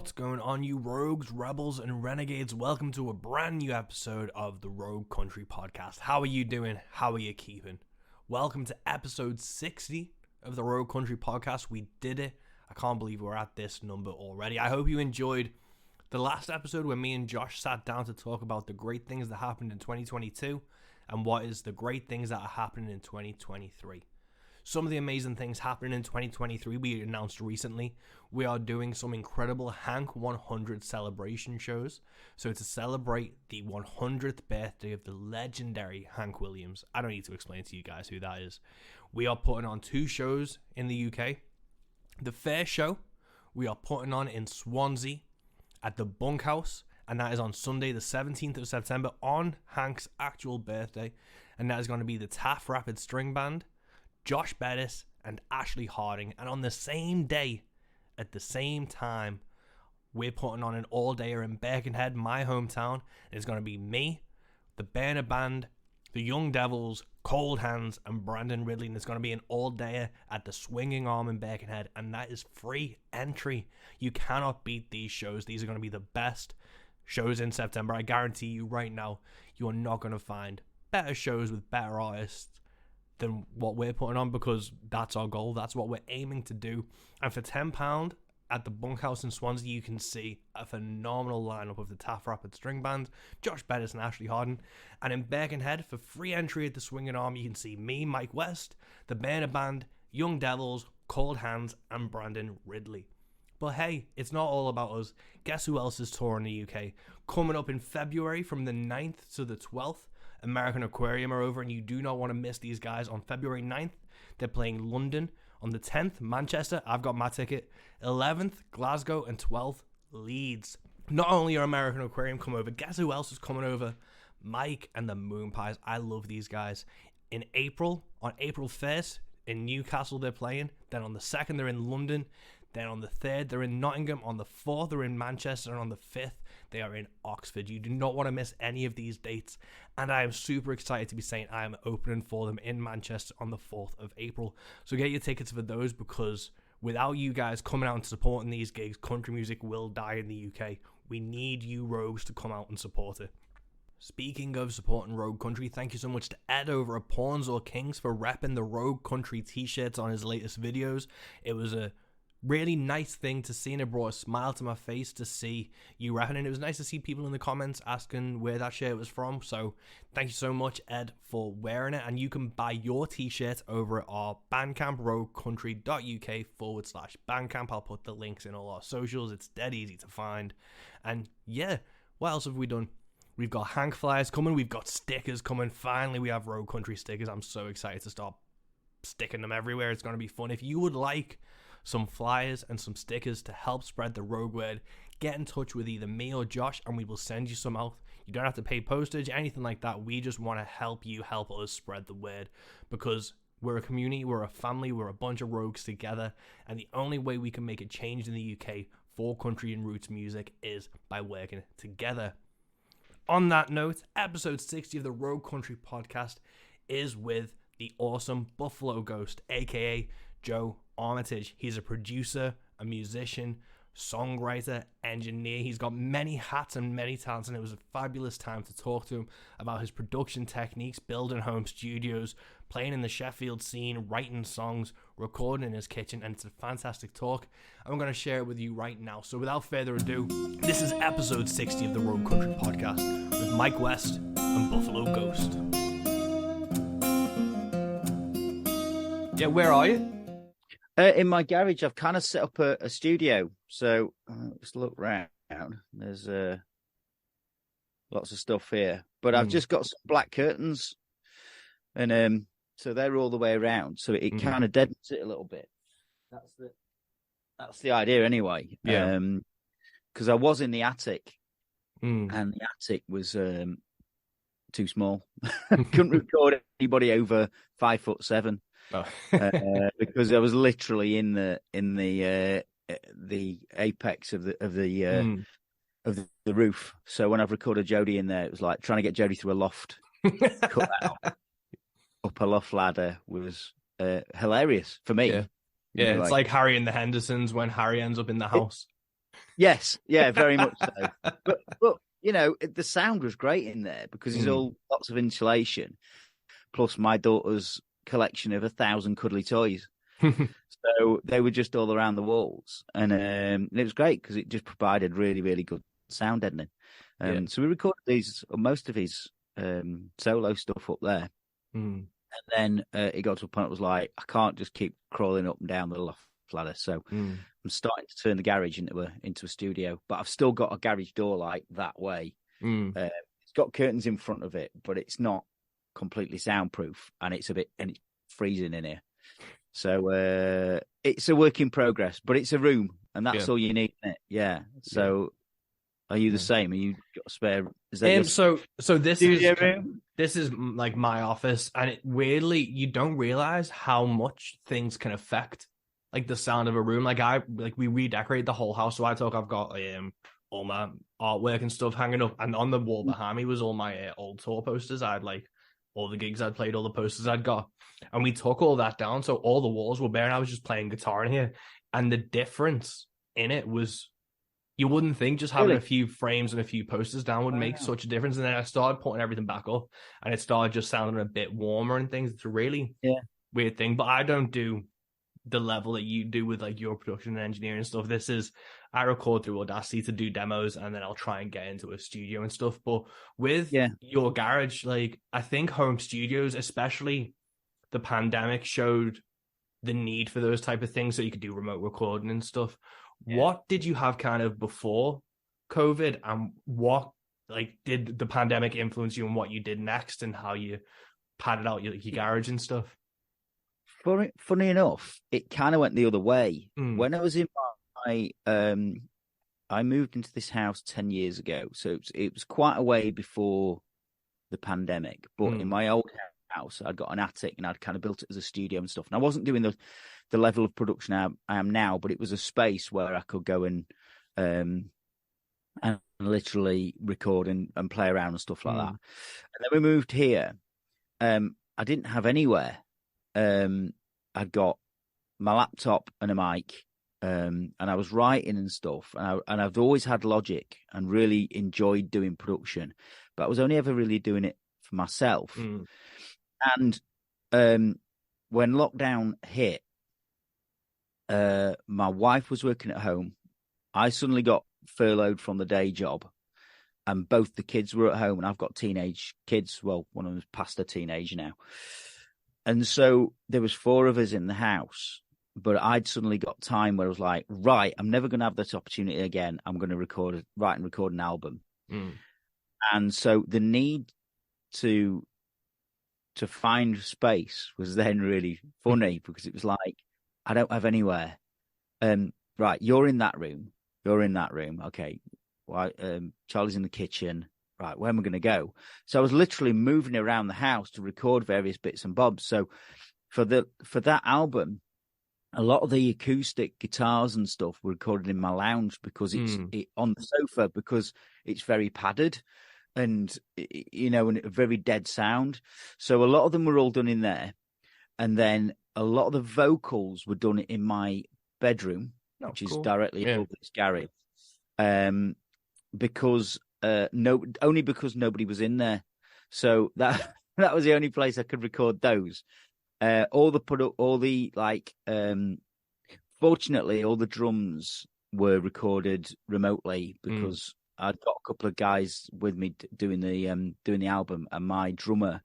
What's going on, you rogues, rebels, and renegades? Welcome to a brand new episode of the Rogue Country Podcast. How are you doing? How are you keeping? Welcome to episode 60 of the Rogue Country Podcast. We did it. I can't believe we're at this number already. I hope you enjoyed the last episode where me and Josh sat down to talk about the great things that happened in 2022 and what is the great things that are happening in 2023. Some of the amazing things happening in 2023 we announced recently. We are doing some incredible Hank 100 celebration shows. So to celebrate the 100th birthday of the legendary Hank Williams, I don't need to explain to you guys who that is. We are putting on 2 shows in the UK. The first show we are putting on in Swansea at the Bunkhouse, and that is on Sunday the 17th of September on Hank's actual birthday, and that is going to be the Taff Rapid String Band, Josh Bettis, and Ashley Harding. And on the same day, at the same time, we're putting on an all-dayer in Birkenhead, my hometown. It's going to be me, the Burner Band, the Young Devils, Cold Hands, and Brandon Ridley. And it's going to be an all-dayer at the Swinging Arm in Birkenhead, and that is free entry. You cannot beat these shows. These are going to be the best shows in September. I guarantee you right now, you are not going to find better shows with better artists than what we're putting on, because that's our goal. That's what we're aiming to do. And for £10 at the Bunkhouse in Swansea, you can see a phenomenal lineup of the Taff Rapid String Band, Josh Bettis and Ashley Harding. And in Birkenhead, for free entry at the Swinging Arm, you can see me, Mike West, the Burner Band, Young Devils, Cold Hands, and Brandon Ridley. But hey, it's not all about us. Guess who else is touring the UK? Coming up in February from the 9th to the 12th, American Aquarium are over, and you do not want to miss these guys. On February 9th, they're playing London. On the 10th, Manchester. I've got my ticket. 11th, Glasgow. And 12th, Leeds. Not only are American Aquarium come over, guess who else is coming over? Mike and the Moon Pies. I love these guys. In April, on April 1st, in Newcastle they're playing. Then on the 2nd, they're in London. Then on the 3rd, they're in Nottingham. On the 4th, they're in Manchester. And on the 5th, they are in Oxford. You do not want to miss any of these dates. And I am super excited to be saying I am opening for them in Manchester on the 4th of April. So get your tickets for those, because without you guys coming out and supporting these gigs, country music will die in the UK. We need you rogues to come out and support it. Speaking of supporting Rogue Country, thank you so much to Ed over at Pawns or Kings for repping the Rogue Country t-shirts on his latest videos. It was a really nice thing to see, and it brought a smile to my face to see you rapping, and it was nice to see people in the comments asking where that shirt was from. So thank you so much, Ed, for wearing it. And you can buy your t-shirt over at our Bandcamp, roguecountry.uk/Bandcamp. I'll put the links in all our socials. It's dead easy to find. And yeah, what else have we done? We've got Hank flyers coming. We've got stickers coming. Finally, we have Rogue Country stickers. I'm so excited to start sticking them everywhere. It's going to be fun. If you would like some flyers and some stickers to help spread the Rogue word, get in touch with either me or Josh and we will send you some out. You don't have to pay postage, anything like that. We just want to help you help us spread the word, because we're a community, we're a family, we're a bunch of rogues together, and the only way we can make a change in the UK for country and roots music is by working together. On that note, episode 60 of the Rogue Country Podcast is with the awesome Buffalo Ghost, aka Joe Armitage. He's a producer, a musician, songwriter, engineer. He's got many hats and many talents, and it was a fabulous time to talk to him about his production techniques, building home studios, playing in the Sheffield scene, writing songs, recording in his kitchen, and it's a fantastic talk. I'm going to share it with you right now. So without further ado, this is episode 60 of the Rogue Country Podcast with Mike West and Buffalo Ghost. Yeah, where are you? In my garage. I've kind of set up a studio. So let's look round. There's lots of stuff here. But I've just got some black curtains. And so they're all the way around. So it kind of deadens it a little bit. That's the idea anyway. Yeah. Because I was in the attic. And the attic was too small. Couldn't record anybody over 5'7". Oh. Because I was literally in the apex of the roof. So when I've recorded Jody in there, it was like trying to get Jody through a loft. Cut that out. Up a loft ladder was hilarious for me. Yeah, it's like Harry and the Hendersons when Harry ends up in the house. Yes, yeah, very much so. But you know, the sound was great in there because it's all lots of insulation, plus my daughter's collection of 1,000 cuddly toys. So they were just all around the walls, and it was great because it just provided really, really good sound deadening. So we recorded most of his solo stuff up there, and then it got to a point it was like I can't just keep crawling up and down the loft ladder, so I'm starting to turn the garage into a studio. But I've still got a garage door like that way. It's got curtains in front of it, but it's not completely soundproof, and it's freezing in here. So it's a work in progress, but it's a room, and that's all you need, isn't it? Yeah. So are you the same? Are you got a spare? Is that so this studio room? This is like my office, and it weirdly you don't realize how much things can affect like the sound of a room. We redecorated the whole house, so I've got all my artwork and stuff hanging up, and on the wall behind me was all my old tour posters. I had like all the gigs I'd played, all the posters I'd got. And we took all that down. So all the walls were bare and I was just playing guitar in here. And the difference in it was, you wouldn't think just having a few frames and a few posters down would make such a difference. And then I started putting everything back up and it started just sounding a bit warmer and things. It's a really weird thing. But I don't do the level that you do with like your production and engineering stuff. I record through Audacity to do demos, and then I'll try and get into a studio and stuff. But with your garage, like I think home studios, especially the pandemic, showed the need for those type of things so you could do remote recording and stuff. What did you have kind of before COVID, and what like did the pandemic influence you on what you did next and how you padded out your garage and stuff? Funny enough, it kind of went the other way. When I was in my, I moved into this house 10 years ago, so it was quite a way before the pandemic. But in my old house, I'd got an attic and I'd kind of built it as a studio and stuff. And I wasn't doing the level of production I am now, but it was a space where I could go and literally record and play around and stuff like that. And then we moved here. I didn't have anywhere. I'd got my laptop and a mic, and I was writing and stuff, and I've always had Logic and really enjoyed doing production, but I was only ever really doing it for myself. And when lockdown hit, my wife was working at home. I suddenly got furloughed from the day job, and both the kids were at home, and I've got teenage kids. Well, one of them's past a teenager now. And so there was 4 of us in the house, but I'd suddenly got time where I was like, right, I'm never going to have this opportunity again. I'm going to write and record an album. And so the need to find space was then really funny because it was like, I don't have anywhere. Right, you're in that room. Okay. Well, Charlie's in the kitchen. Right, where am I going to go? So I was literally moving around the house to record various bits and bobs. So for that album, a lot of the acoustic guitars and stuff were recorded in my lounge because it's on the sofa because it's very padded and and a very dead sound. So a lot of them were all done in there, and then a lot of the vocals were done in my bedroom, which is directly above this garage. Because only because nobody was in there, so that was the only place I could record those. Fortunately, all the drums were recorded remotely because I'd got a couple of guys with me doing the album, and my drummer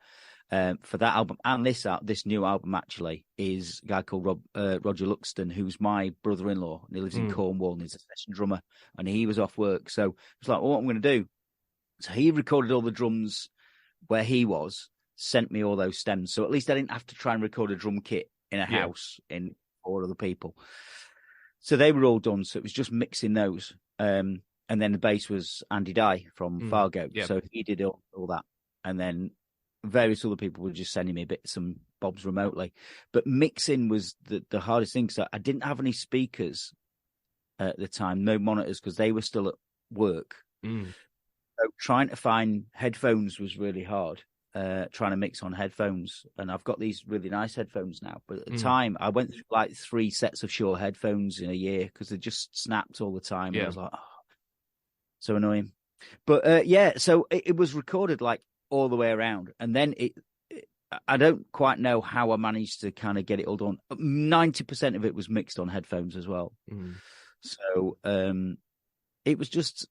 for that album and this new album actually is a guy called Roger Luxton, who's my brother-in-law, and he lives in Cornwall, and he's a session drummer, and he was off work, so it's like, well, what I'm going to do? So he recorded all the drums where he was, sent me all those stems, so at least I didn't have to try and record a drum kit in a house in 4 other people. So they were all done, so it was just mixing those. And then the bass was Andy Dye from Fargo, so he did all that, and then various other people were just sending me bits and bobs remotely. But mixing was the hardest thing, because I didn't have any speakers at the time, no monitors, because they were still at work. So trying to find headphones was really hard. trying to mix on headphones, and I've got these really nice headphones now. But at the time, I went through like 3 sets of Shure headphones in a year because they just snapped all the time. And I was like, oh, so annoying. But so it was recorded like all the way around, and then I don't quite know how I managed to kind of get it all done. 90% of it was mixed on headphones as well. So it was just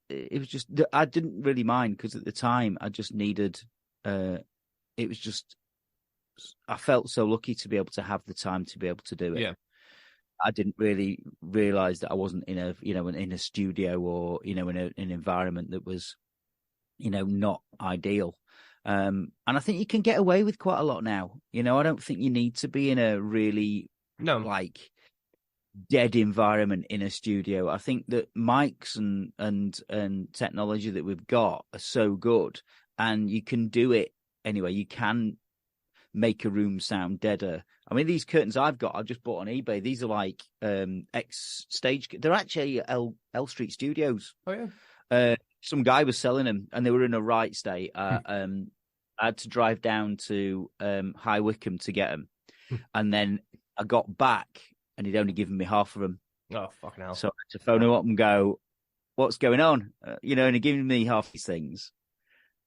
I didn't really mind because at the time I just needed. It was just I felt so lucky to be able to have the time to be able to do it. Yeah. I didn't really realize that I wasn't in a studio or in an environment that was not ideal. And I think you can get away with quite a lot now. I don't think you need to be in a really like dead environment in a studio. I think that mics and technology that we've got are so good, and you can do it anyway. You can make a room sound deader. I mean, these curtains I've got, I just bought on eBay. These are like ex-stage. They're actually L Street Studios. Oh yeah. Some guy was selling them, and they were in a right state. I had to drive down to High Wycombe to get them, and then I got back, and he'd only given me half of them. Oh fucking hell! So I had to phone him up and go, "What's going on?" And he'd given me half these things,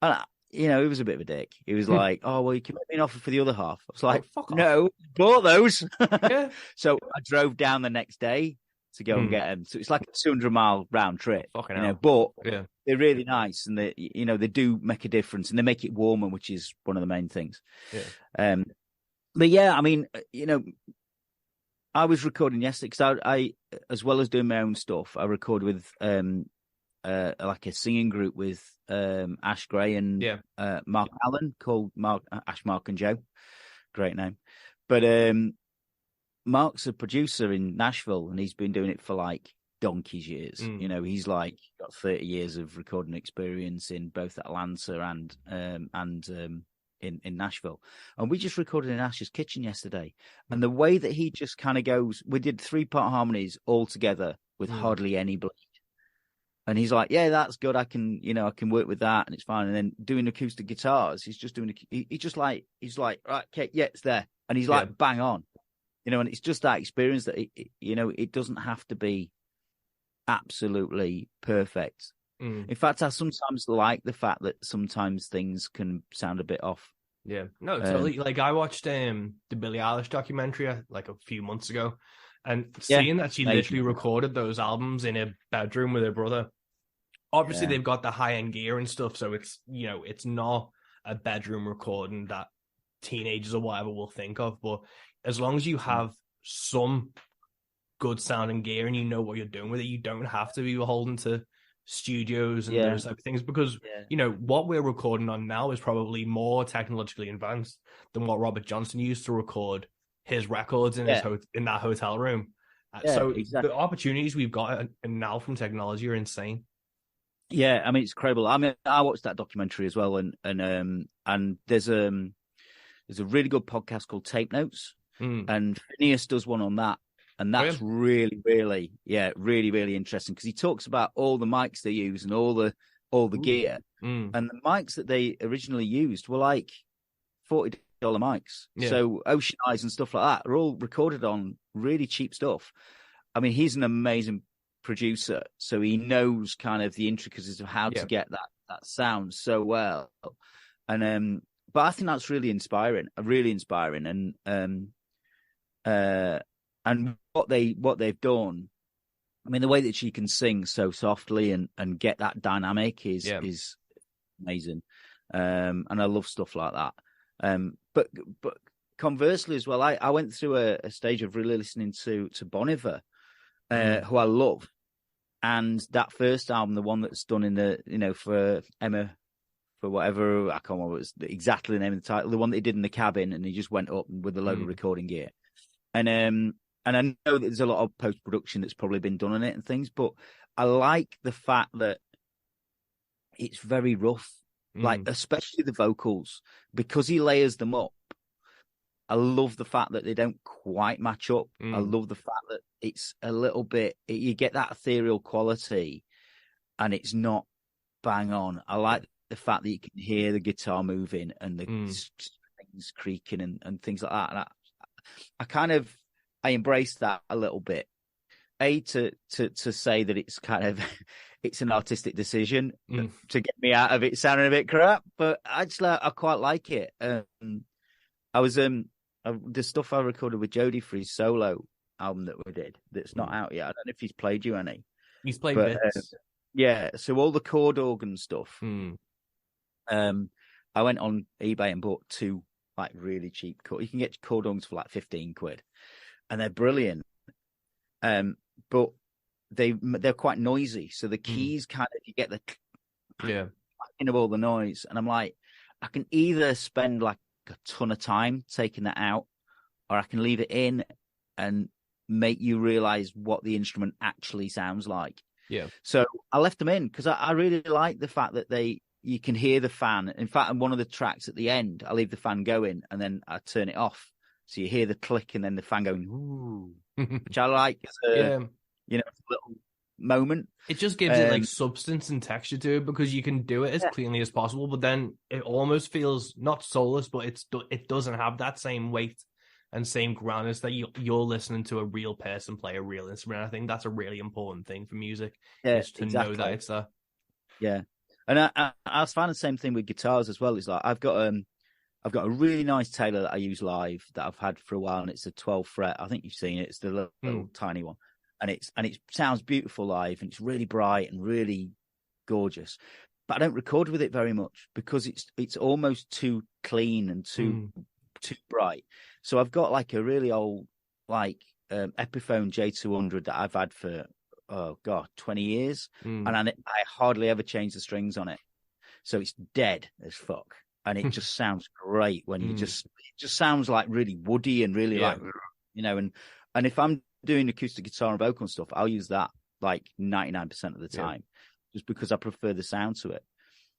and he was a bit of a dick. He was like, "Oh, well, you can make me an offer for the other half." I was like, fuck off. "No, bought those." Yeah. So I drove down the next day to go and get them. So it's like a 200-mile round trip. Fucking hell. But yeah, they're really nice, and they do make a difference, and they make it warmer, which is one of the main things. Yeah. But yeah, I mean, I was recording yesterday because I, as well as doing my own stuff, I record with like a singing group with Ash Gray and Mark Allen called Ash, Mark and Joe. Great name. But Mark's a producer in Nashville, and he's been doing it for like donkey's years. He's like got 30 years of recording experience in both Atlanta and in Nashville. And we just recorded in Ash's kitchen yesterday. And the way that he just kind of goes, we did 3-part harmonies all together with hardly any bleed. And he's like, yeah, that's good. I can work with that, and it's fine. And then doing acoustic guitars, he's like, right, okay, yeah, it's there. And he's like, bang on, and it's just that experience that, it doesn't have to be absolutely perfect. In fact, I sometimes like the fact that sometimes things can sound a bit off. Yeah, no, totally. Like I watched the Billie Eilish documentary like a few months ago, and seeing that she literally recorded those albums in a bedroom with her brother. Obviously, they've got the high-end gear and stuff, so it's it's not a bedroom recording that teenagers or whatever will think of. But as long as you have some good sounding gear and you know what you're doing with it, you don't have to be beholden to studios and those type of things, because what we're recording on now is probably more technologically advanced than what Robert Johnson used to record his records in in that hotel room. So exactly. The opportunities we've got now from technology are insane. Yeah, I mean, it's incredible. I mean, I watched that documentary as well, and there's a really good podcast called Tape Notes, and Phineas does one on that. And that's really, really, really, really interesting, because he talks about all the mics they use and all the gear. And the mics that they originally used were like $40 mics. Yeah. So Ocean Eyes and stuff like that are all recorded on really cheap stuff. I mean, he's an amazing producer, so he knows kind of the intricacies of how to get that sound so well. And but I think that's really inspiring, and what they've done, I mean, the way that she can sing so softly and get that dynamic is amazing. And I love stuff like that. But conversely as well, I went through a stage of really listening to Bon Iver, who I love. And that first album, the one that's done in the, for Emma, for whatever, I can't remember exactly the name of the title, the one that he did in the cabin, and he just went up with a load of recording gear. And I know that there's a lot of post-production that's probably been done on it and things, but I like the fact that it's very rough, like especially the vocals, because he layers them up. I love the fact that they don't quite match up. I love the fact that it's a little bit, you get that ethereal quality and it's not bang on. I like the fact that you can hear the guitar moving and the strings creaking and things like that. And I embrace that a little bit. To say that it's kind of it's an artistic decision to get me out of it sounding a bit crap, but I quite like it. The stuff I recorded with Jody for his solo album that we did that's not out yet. I don't know if he's played you any. He's played bits. Yeah, so all the chord organ stuff. I went on eBay and bought 2 like really cheap chord. You can get chord organs for like 15 quid, and they're brilliant. But they're quite noisy, so the keys kind of you get the of all the noise, and I'm like, I can either spend like a ton of time taking that out, or I can leave it in and make you realize what the instrument actually sounds like. Yeah. So I left them in because I really like the fact that you can hear the fan. In fact, on one of the tracks at the end, I leave the fan going and then I turn it off, so you hear the click and then the fan going, ooh, which I like as a little moment. It just gives it like substance and texture to it, because you can do it as cleanly as possible, but then it almost feels not soulless, but it doesn't have that same weight and same groundness that you're listening to a real person play a real instrument. I think that's a really important thing for music, is to know that it's there. Yeah, and I find the same thing with guitars as well. It's like I've got a really nice Taylor that I use live that I've had for a while, and it's a 12 fret. I think you've seen it. It's the little tiny one, and it sounds beautiful live, and it's really bright and really gorgeous. But I don't record with it very much because it's almost too clean and too bright. So I've got like a really old Epiphone J200 that I've had for 20 years, and I hardly ever change the strings on it, so it's dead as fuck. And it just sounds great when it just sounds like really woody and really and if I'm doing acoustic guitar and vocal and stuff, I'll use that like 99% of the time, just because I prefer the sound to it.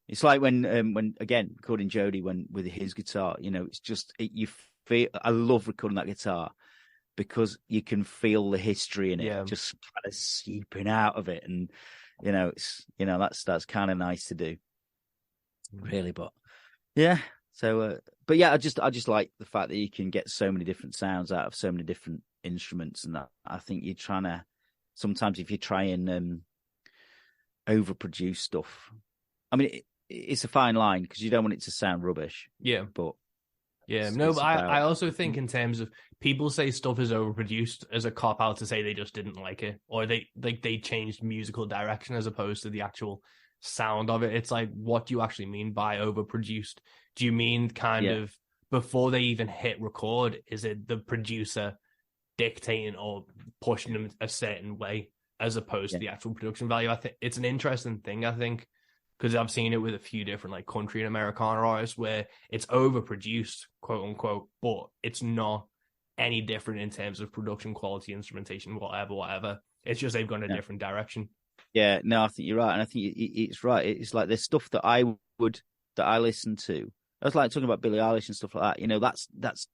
It's like when again recording Jody with his guitar, it's just you feel. I love recording that guitar because you can feel the history in it, just kind of seeping out of it, and that's kind of nice to do, really, but. Yeah. So, but yeah, I just like the fact that you can get so many different sounds out of so many different instruments, and that I think you're trying to sometimes if you try and overproduce stuff. I mean, it's a fine line because you don't want it to sound rubbish. Yeah, but I also think in terms of people say stuff is overproduced as a cop out to say they just didn't like it, or they changed musical direction as opposed to the actual sound of it. It's like, what do you actually mean by overproduced? Do you mean kind of before they even hit record? Is it the producer dictating or pushing them a certain way as opposed to the actual production value? I think it's an interesting thing, I think, because I've seen it with a few different like country and Americana artists where it's overproduced, quote unquote, but it's not any different in terms of production quality, instrumentation, whatever. It's just they've gone a different direction. Yeah, no, I think you're right, and I think it's right. It's like there's stuff that I listen to. I was like talking about Billie Eilish and stuff like that. That's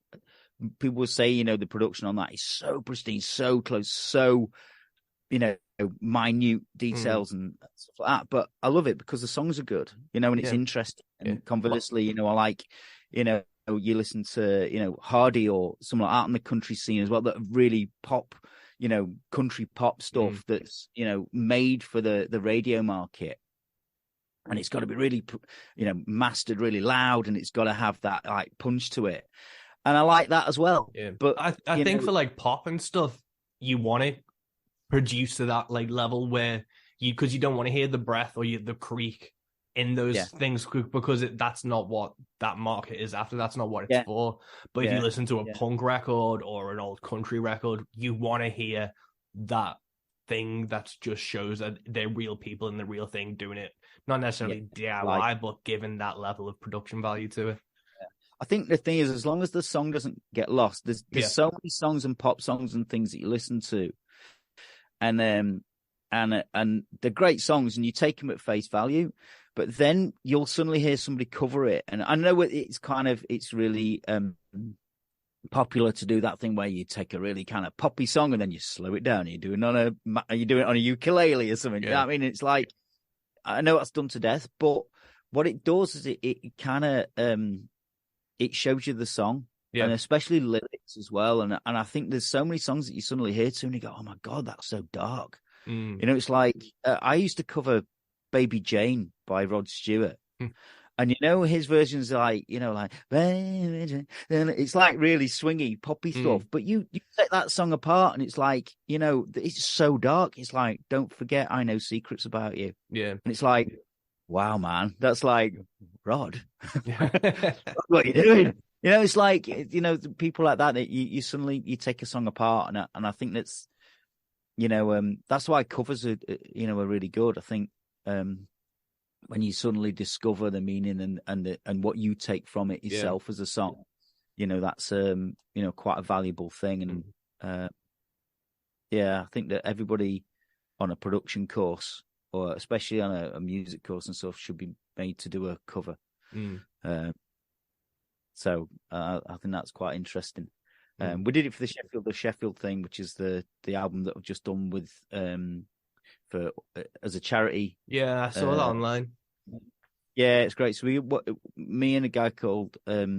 people will say, the production on that is so pristine, so close, so minute details and stuff like that. But I love it because the songs are good, and it's interesting. And conversely, I like, you listen to Hardy or something like that in the country scene as well that really pop. Country pop stuff that's, made for the radio market. And it's got to be really, mastered really loud, and it's got to have that like punch to it. And I like that as well. Yeah. But I think for like pop and stuff, you want it produced to that like level where because you don't want to hear the breath or the creak in those things, because that's not what that market is after. That's not what it's for. But if you listen to a punk record or an old country record, you want to hear that thing that just shows that they're real people and the real thing doing it. Not necessarily DIY, but given that level of production value to it. I think the thing is, as long as the song doesn't get lost, there's so many songs and pop songs and things that you listen to, and they're great songs, and you take them at face value. But then you'll suddenly hear somebody cover it. And I know it's really popular to do that thing where you take a really kind of poppy song and then you slow it down. You do it on a ukulele or something. Yeah. You know what I mean? It's like, I know that's done to death, but what it does is it kind of it shows you the song. Yeah. And especially lyrics as well. And I think there's so many songs that you suddenly hear to and you go, oh my God, that's so dark. Mm. You know, it's like I used to cover Baby Jane by Rod Stewart. And you know, his version's like, you know, like, it's like really swingy, poppy stuff. But you take that song apart and it's like, you know, it's so dark. It's like, don't forget, I know secrets about you. Yeah. And it's like, wow, man, that's like, Rod, what are you doing? You know, it's like, you know, people like that you suddenly you take a song apart, and I think that's, you know, that's why covers are, you know, are really good. I think when you suddenly discover the meaning and what you take from it yourself as a song, you know, that's you know, quite a valuable thing. And yeah, I think that everybody on a production course, or especially on a music course and stuff, should be made to do a cover. So I think that's quite interesting. We did it for the Sheffield thing, which is the album that I've just done with for as a charity. Yeah, I saw that online. Yeah, it's great. So me and a guy called Harry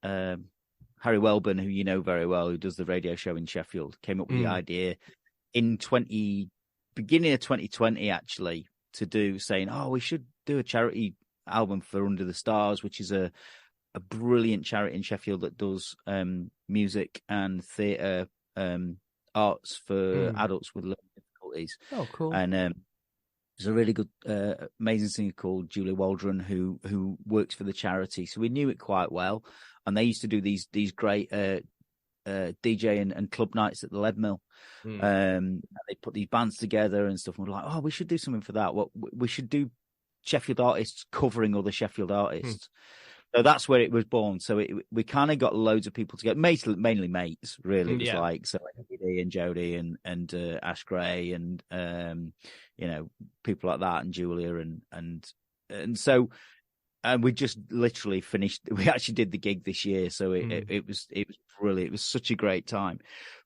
Welburn, who you know very well, who does the radio show in Sheffield, came up with the idea in beginning of 2020 actually, saying, oh, we should do a charity album for Under the Stars, which is a brilliant charity in Sheffield that does music and theatre arts for adults with learning difficulties. Oh, cool. And there's a really good, amazing singer called Julia Waldron who works for the charity. So we knew it quite well. And they used to do these great DJ and club nights at the Lead Mill. They put these bands together and stuff. And we're like, oh, we should do something for that. We should do Sheffield artists covering other Sheffield artists. So that's where it was born. So we kind of got loads of people together, mainly mates, really. It was like, so Eddie and Jody and Ash Gray and, you know, people like that, and Julia and so, and we just literally finished. We actually did the gig this year. So it was brilliant. It was such a great time.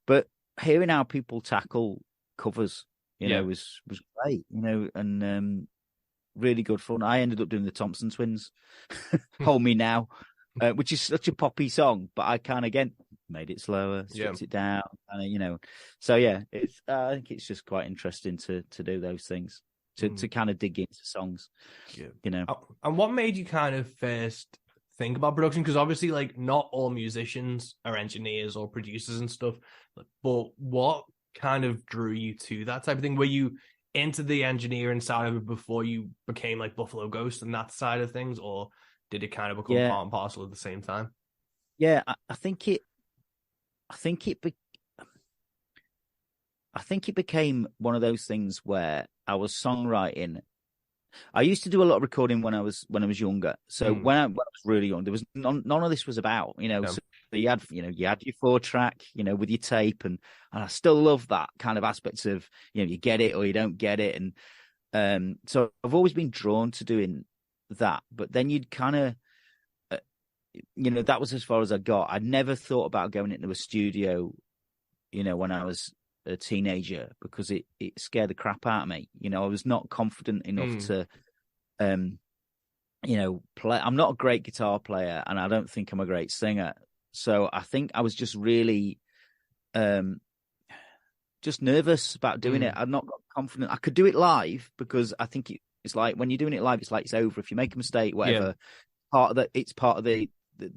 But hearing how people tackle covers, you know, was great, you know, and, really good fun. I ended up doing the Thompson Twins, Hold Me Now, which is such a poppy song, but I kind of, again, made it slower, stripped it down, you know. So yeah, I think it's just quite interesting to do those things, to kind of dig into songs, you know. And what made you kind of first think about production? Because obviously, like, not all musicians are engineers or producers and stuff, but what kind of drew you to that type of thing? Were you into the engineering side of it before you became like Buffalo Ghost and that side of things, or did it kind of become part and parcel at the same time? Yeah, I think it became one of those things where I was songwriting. I used to do a lot of recording when I was younger. So when I was really young, there was none of this was about, you know. No. So you had your 4-track, you know, with your tape, and I still love that kind of aspects of, you know, you get it or you don't get it, and so I've always been drawn to doing that. But then you'd kind of, you know, that was as far as I got. I never thought about going into a studio, you know, when I was a teenager, because it scared the crap out of me. You know, I was not confident enough to, you know, play. I'm not a great guitar player, and I don't think I'm a great singer. So I think I was just really, just nervous about doing it. I'd not got confident. I could do it live, because I think it's like when you're doing it live, it's like it's over. If you make a mistake, whatever, it's part of the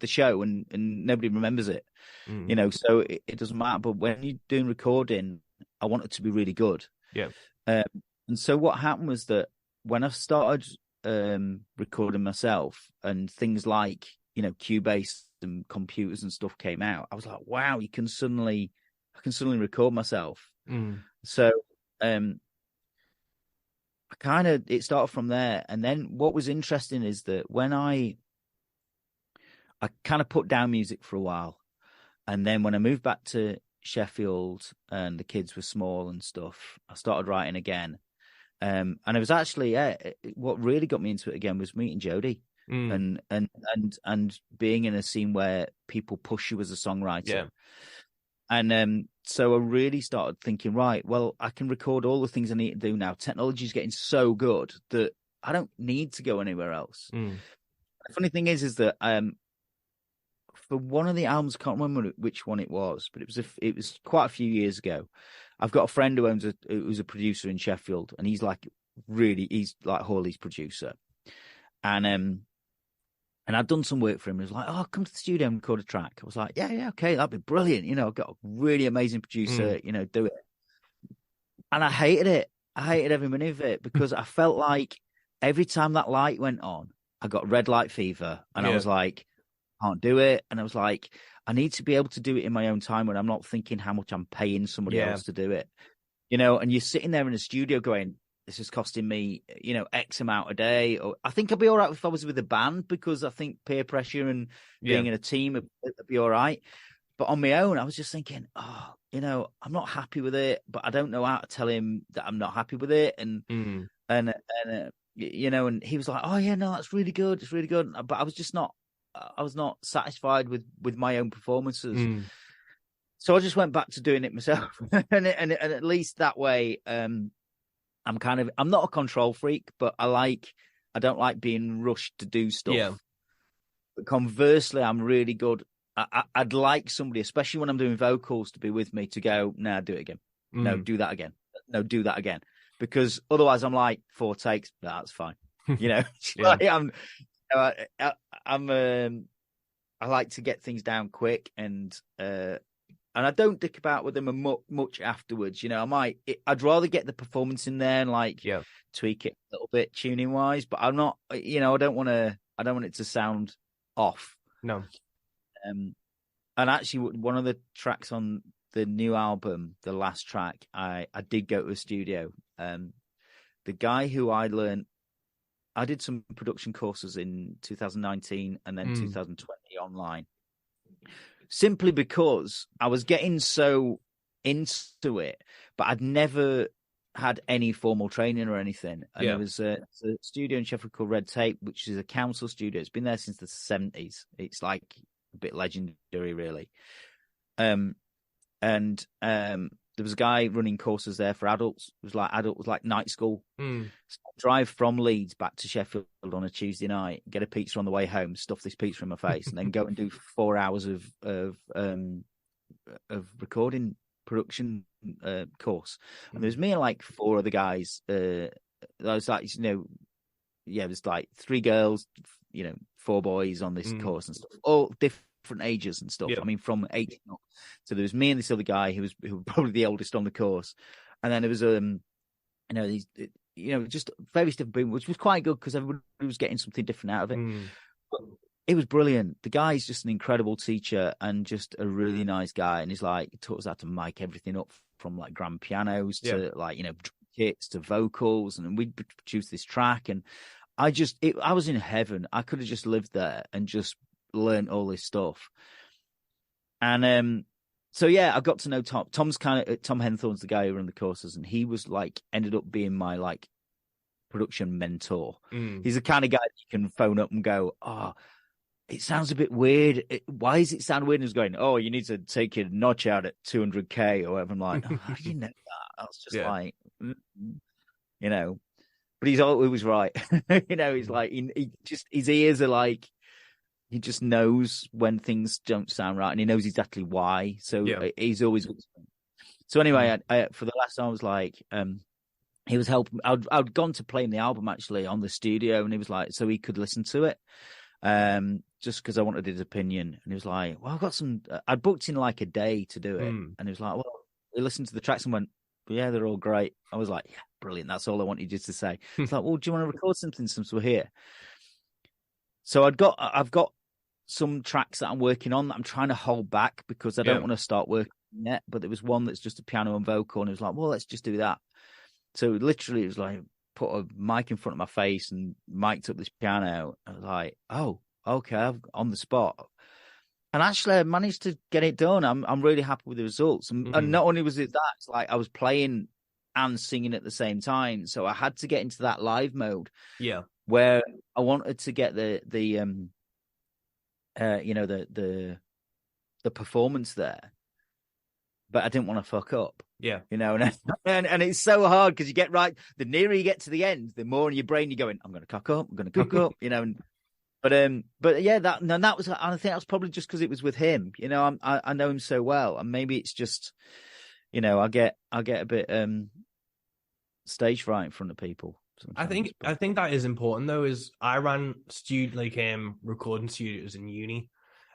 show, and nobody remembers it, you know, so it doesn't matter. But when you're doing recording, I want it to be really good. And so what happened was that when I started recording myself, and things like, you know, Cubase and computers and stuff came out, I was like, wow, I can suddenly record myself. So it started from there. And then what was interesting is that when I kind of put down music for a while, and then when I moved back to Sheffield and the kids were small and stuff, I started writing again. And it was actually what really got me into it again was meeting Jody and being in a scene where people push you as a songwriter. And so I really started thinking, right, well, I can record all the things I need to do now. Technology is getting so good that I don't need to go anywhere else. Mm. The funny thing is that for one of the albums, I can't remember which one it was, but it was quite a few years ago. I've got a friend who's a producer in Sheffield, and he's like Hawley's producer, and I'd done some work for him. He was like, "Oh, come to the studio and record a track." I was like, "Yeah, okay, that'd be brilliant." I've got a really amazing producer. Do it. And I hated it. I hated every minute of it because I felt like every time that light went on, I got red light fever, and I was like, "Can't do it." And I was like, "I need to be able to do it in my own time when I'm not thinking how much I'm paying somebody else to do it." And you're sitting there in a studio going, "This is costing me, X amount a day." Or I think I'd be all right if I was with a band because I think peer pressure and being in a team would be all right. But on my own, I was just thinking, I'm not happy with it, but I don't know how to tell him that I'm not happy with it. And and he was like, "Oh yeah, no, that's really good. It's really good." But I was not satisfied with my own performances. So I just went back to doing it myself, and at least that way, I'm not a control freak, but I don't like being rushed to do stuff. Yeah. But conversely, I'm really good. I'd like somebody, especially when I'm doing vocals, to be with me to go, "No, do it again. No, do that again. No, do that again." Because otherwise, I'm like 4 takes. That's fine. I like to get things down quick, and I don't dick about with them much afterwards. I'd rather get the performance in there and tweak it a little bit tuning wise, but I'm not. I don't want it to sound off. No. And actually, one of the tracks on the new album, the last track, I did go to a studio. The guy who I did some production courses in 2019 and then 2020 online, simply because I was getting so into it, but I'd never had any formal training or anything. And there was a studio in Sheffield called Red Tape, which is a council studio. It's been there since the 70s. It's like a bit legendary, really. There was a guy running courses there for adults. It was like night school. So I'd drive from Leeds back to Sheffield on a Tuesday night, get a pizza on the way home, stuff this pizza in my face, and then go and do 4 hours of recording production course. And there was me and like 4 other guys. I was like, it was like 3 girls, 4 boys on this course and stuff, all different ages and stuff. I mean, from 18 up. So there was me and this other guy who was probably the oldest on the course, and then there was these just various different people, which was quite good because everybody was getting something different out of it. But it was brilliant. The guy's just an incredible teacher and just a really nice guy, and he's like, he taught us how to mic everything up from like grand pianos to drum kits to vocals, and we produced this track, and I was in heaven. I could have just lived there and just learned all this stuff. And so I got to know Tom. Tom Henthorne's the guy who ran the courses, and he was ended up being my production mentor. He's the kind of guy that you can phone up and go, "Oh, it sounds a bit weird. Why does it sound weird?" And he's going, "Oh, you need to take your notch out at 200K or whatever." I'm like, "Oh, how do you know that?" I was just but he's always right. He's like, he just, his ears are like, he just knows when things don't sound right, and he knows exactly why. So he's always. So anyway, I for the last time, I was like, he was helping. I'd gone to play him the album actually on the studio, and he was like, so he could listen to it, just because I wanted his opinion. And he was like, "Well, I've got some." I'd booked in like a day to do it, and he was like, "Well," he listened to the tracks and went, "Yeah, they're all great." I was like, "Yeah, brilliant. That's all I wanted you to say." It's like, "Well, do you want to record something since we're here?" So I've got some tracks that I'm working on that I'm trying to hold back because I don't want to start working yet. But there was one that's just a piano and vocal, and it was like, "Well, let's just do that." So literally, it was like put a mic in front of my face and mic'd up this piano. I was like, "Oh, okay," on the spot. And actually, I managed to get it done. I'm really happy with the results. And not only was it that, it's like I was playing and singing at the same time. So I had to get into that live mode. Yeah. Where I wanted to get the performance there. but I didn't want to fuck up. Yeah. And it's so hard because you get right. The nearer you get to the end, the more in your brain you're going, I'm going to cock up. I'm going to cock up. But yeah, that was. I think that was probably just because it was with him. I know him so well, and maybe it's just, I get a bit stage fright in front of people. I think that is important though. Is I ran recording studios in uni,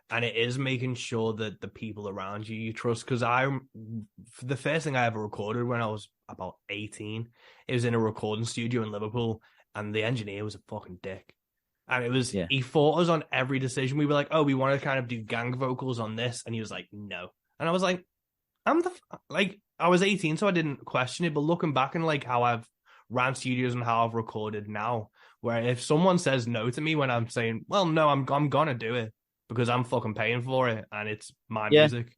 and it is making sure that the people around you trust. Because the first thing I ever recorded when I was about 18, it was in a recording studio in Liverpool, and the engineer was a fucking dick. And it was, he fought us on every decision. We were like, oh, we want to kind of do gang vocals on this. And he was like, no. And I was like, I was 18, so I didn't question it. But looking back and like how I've ran studios and how I've recorded now, where if someone says no to me when I'm saying, well, no, I'm going to do it because I'm fucking paying for it and it's my music.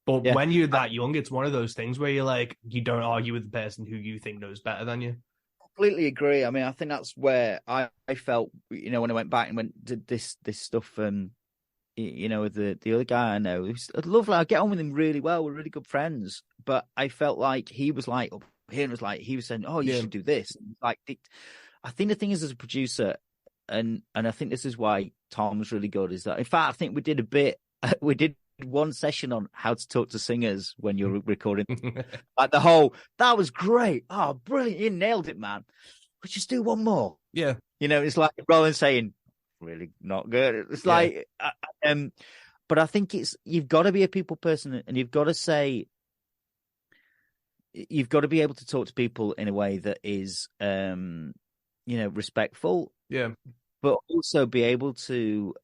But when you're that young, it's one of those things where you're like, you don't argue with the person who you think knows better than you. Completely agree. I mean, I think that's where I felt, when I went back and did this stuff, with the other guy I know. It was lovely. I get on with him really well. We're really good friends. But I felt like he was like up here and was like, he was saying, oh, you should do this. Like, I think the thing is, as a producer, and I think this is why Tom was really good, is that, in fact, I think we did one session on how to talk to singers when you're recording. Like that was great. Oh, brilliant. You nailed it, man. But just do one more. Yeah. It's like Roland saying, really not good. It's like, but I think you've got to be a people person, and you've got to be able to talk to people in a way that is, respectful. Yeah. But also be able to,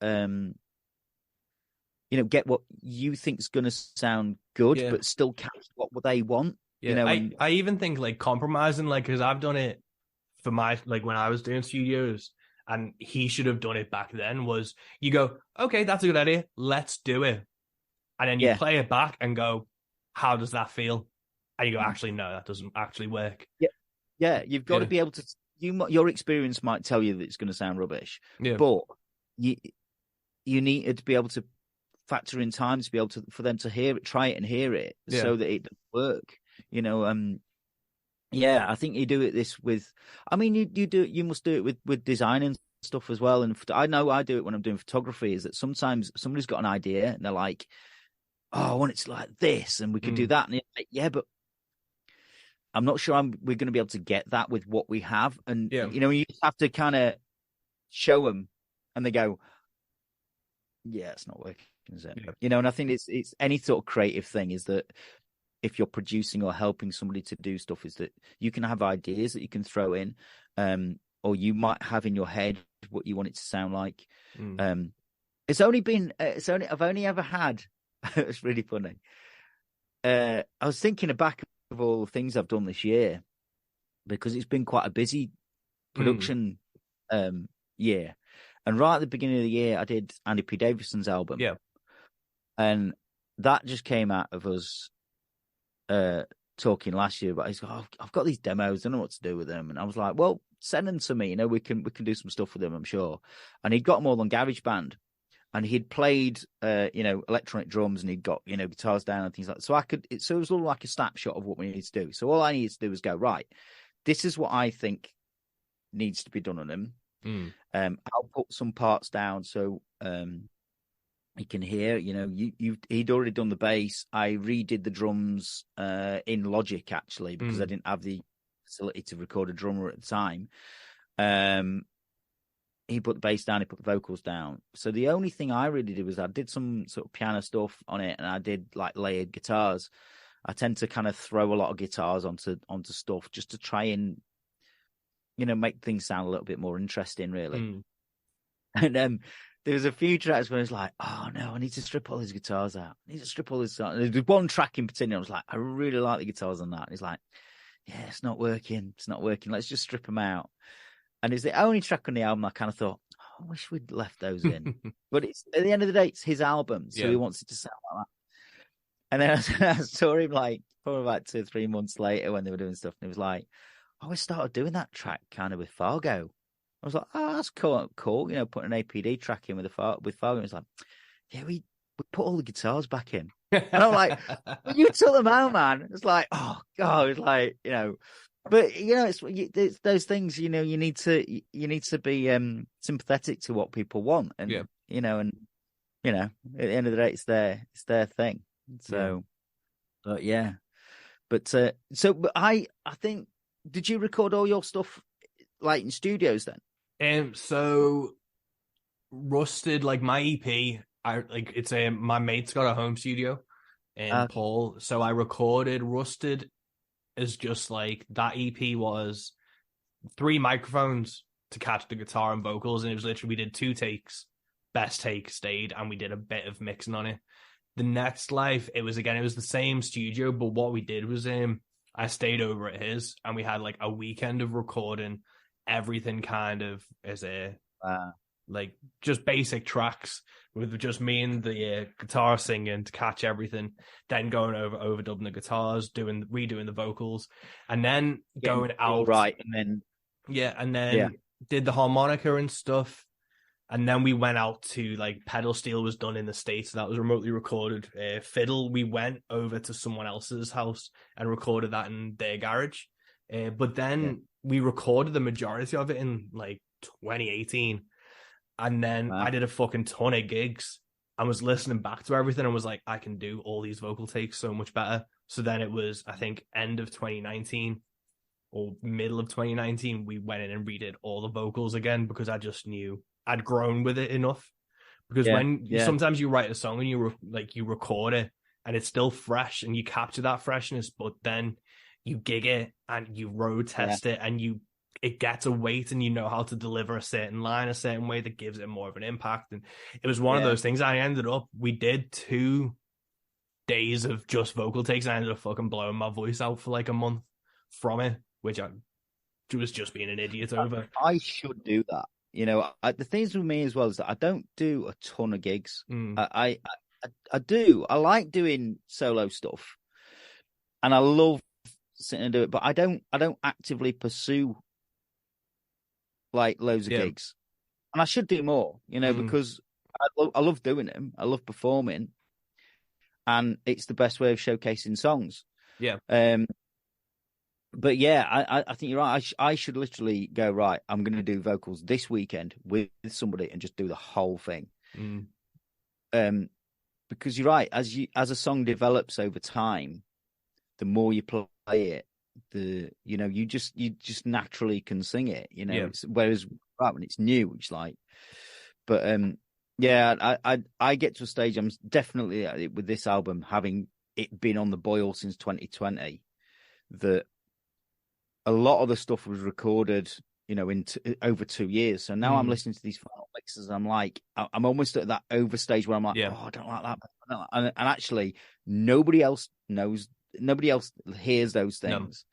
get what you think is going to sound good, but still catch what they want. Yeah, I even think like compromising, like, because I've done it for my, like, when I was doing studios, and he should have done it back then, was you go, okay, that's a good idea, let's do it. And then you play it back and go, how does that feel? And you go, actually, no, that doesn't actually work. Yeah. Yeah, you've got to be able to, your experience might tell you that it's going to sound rubbish, but you need to be able to factor in time to be able to, for them to hear it, try it and hear it, so that it doesn't work. I think you do it you must do it with design and stuff as well. And I know I do it when I'm doing photography, is that sometimes somebody's got an idea and they're like, oh, I want it to like this and we could do that. And you're like, yeah, but I'm not sure we're going to be able to get that with what we have. And, you just have to kind of show them and they go, yeah, it's not working, is it? Yeah. And I think it's any sort of creative thing, is that if you're producing or helping somebody to do stuff, is that you can have ideas that you can throw in, or you might have in your head what you want it to sound like. I've only ever had, it's really funny. I was thinking back of all the things I've done this year, because it's been quite a busy production year. And right at the beginning of the year, I did Andy P. Davison's album. Yeah. And that just came out of us talking last year. But he's like, I've got these demos, I don't know what to do with them. And I was like, well, send them to me. We can do some stuff with them, I'm sure. And he'd got them all on GarageBand. And he'd played, electronic drums, and he'd got, guitars down and things like that. So it was all like a snapshot of what we needed to do. So all I needed to do was go, right, this is what I think needs to be done on them. I'll put some parts down so he can hear. He'd already done the bass. I redid the drums in Logic, actually, because I didn't have the facility to record a drummer at the time. He put the bass down, he put the vocals down. So the only thing I really did was I did some sort of piano stuff on it, and I did like layered guitars. I tend to kind of throw a lot of guitars onto stuff just to try and make things sound a little bit more interesting, really. And there was a few tracks where I was like, oh no, I need to strip all these guitars out. I need to strip all this out. And there's one track in particular, I was like, I really like the guitars on that. And he's like, yeah, it's not working. Let's just strip them out. And it's the only track on the album I kind of thought, oh, I wish we'd left those in. But it's at the end of the day, it's his album, so he wants it to sound like that. And then I saw him like probably about 2 or 3 months later when they were doing stuff, and he was like, oh, I started doing that track kind of with Fargo. I was like, oh, that's cool. Putting an APD track in with Fargo. It was like, yeah, we put all the guitars back in. And I'm like, well, you took them out, man. It's like, oh God, it's like, but it's those things, you need to be sympathetic to what people want, and Yeah. at the end of the day, it's their thing. Yeah. So, but yeah, but I think, did you record all your stuff like in studios then? So Rusted, like my EP, my mate's got a home studio in Okay. Paul. So I recorded Rusted as just like that EP was 3 microphones to catch the guitar and vocals, and it was literally we did 2 takes. Best take stayed, and we did a bit of mixing on it. The Next Life, it was the same studio, but what we did was I stayed over at his, and we had like a weekend of recording everything kind of as a like just basic tracks with just me and the guitar singing to catch everything, then going overdubbing the guitars, redoing the vocals, and then going out right, and then did the harmonica and stuff. And then we went out to like pedal steel was done in the States. So that was remotely recorded. Fiddle, we went over to someone else's house and recorded that in their garage. But then we recorded the majority of it in like 2018. And then I did a fucking ton of gigs and was listening back to everything and was like, I can do all these vocal takes so much better. So then it was, I think, end of 2019 or middle of 2019, we went in and redid all the vocals again because I just knew I'd grown with it enough. Because sometimes you write a song and you record it and it's still fresh and you capture that freshness, but then you gig it and you road test it and it gets a weight and you know how to deliver a certain line a certain way that gives it more of an impact. And it was one of those things. We did 2 days of just vocal takes and I ended up fucking blowing my voice out for like a month from it, which I was just being an idiot over. I should do that. The things with me as well is that I don't do a ton of gigs. I do. I like doing solo stuff, and I love sitting and do it. But I don't actively pursue like loads of gigs, and I should do more. Because I love doing them. I love performing, and it's the best way of showcasing songs. Yeah. But yeah, I think you're right. I should literally go, right, I'm going to do vocals this weekend with somebody and just do the whole thing. Because you're right, as a song develops over time, the more you play it, you just naturally can sing it. Whereas right when it's new, it's like, but I get to a stage. I'm definitely with this album, having it been on the boil since 2020, that a lot of the stuff was recorded, in over 2 years. So now I'm listening to these final mixes. I'm like, I'm almost at that over stage where I'm like, oh, I don't like that. And actually, nobody else hears those things.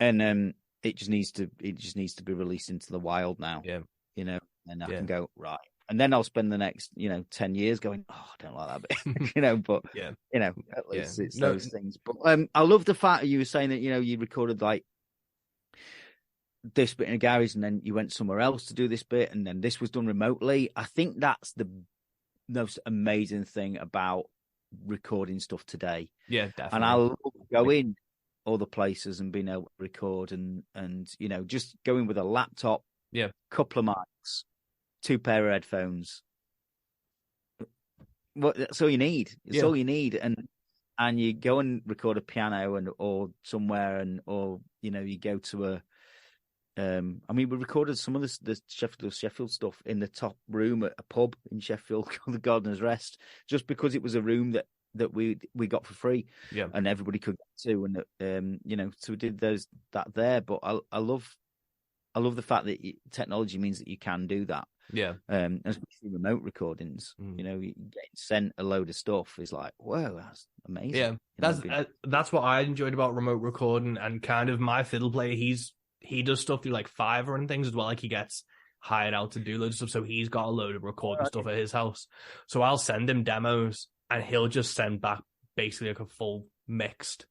No. And it just needs to be released into the wild now. Yeah. And I can go, right. And then I'll spend the next, 10 years going, oh, I don't like that bit, but, at least it's those things. But I love the fact that you were saying that, you recorded like this bit in a garage and then you went somewhere else to do this bit and then this was done remotely. I think that's the most amazing thing about recording stuff today. Yeah, definitely. And I love going other places and being able to record and just going with a laptop, couple of mics, 2 pair of headphones. Well, that's all you need. It's all you need, and you go and record a piano or somewhere, or you go to a. We recorded some of the Sheffield stuff in the top room at a pub in Sheffield called the Gardener's Rest, just because it was a room that we got for free, and everybody could get to, and so we did that there. But I love the fact that technology means that you can do that. Yeah. Especially remote recordings, getting sent a load of stuff is like, whoa, that's amazing. Yeah, that's what I enjoyed about remote recording, and kind of my fiddle player. He does stuff through like Fiverr and things as well. Like he gets hired out to do loads of stuff, so he's got a load of recording stuff at his house. So I'll send him demos, and he'll just send back basically like a full mixed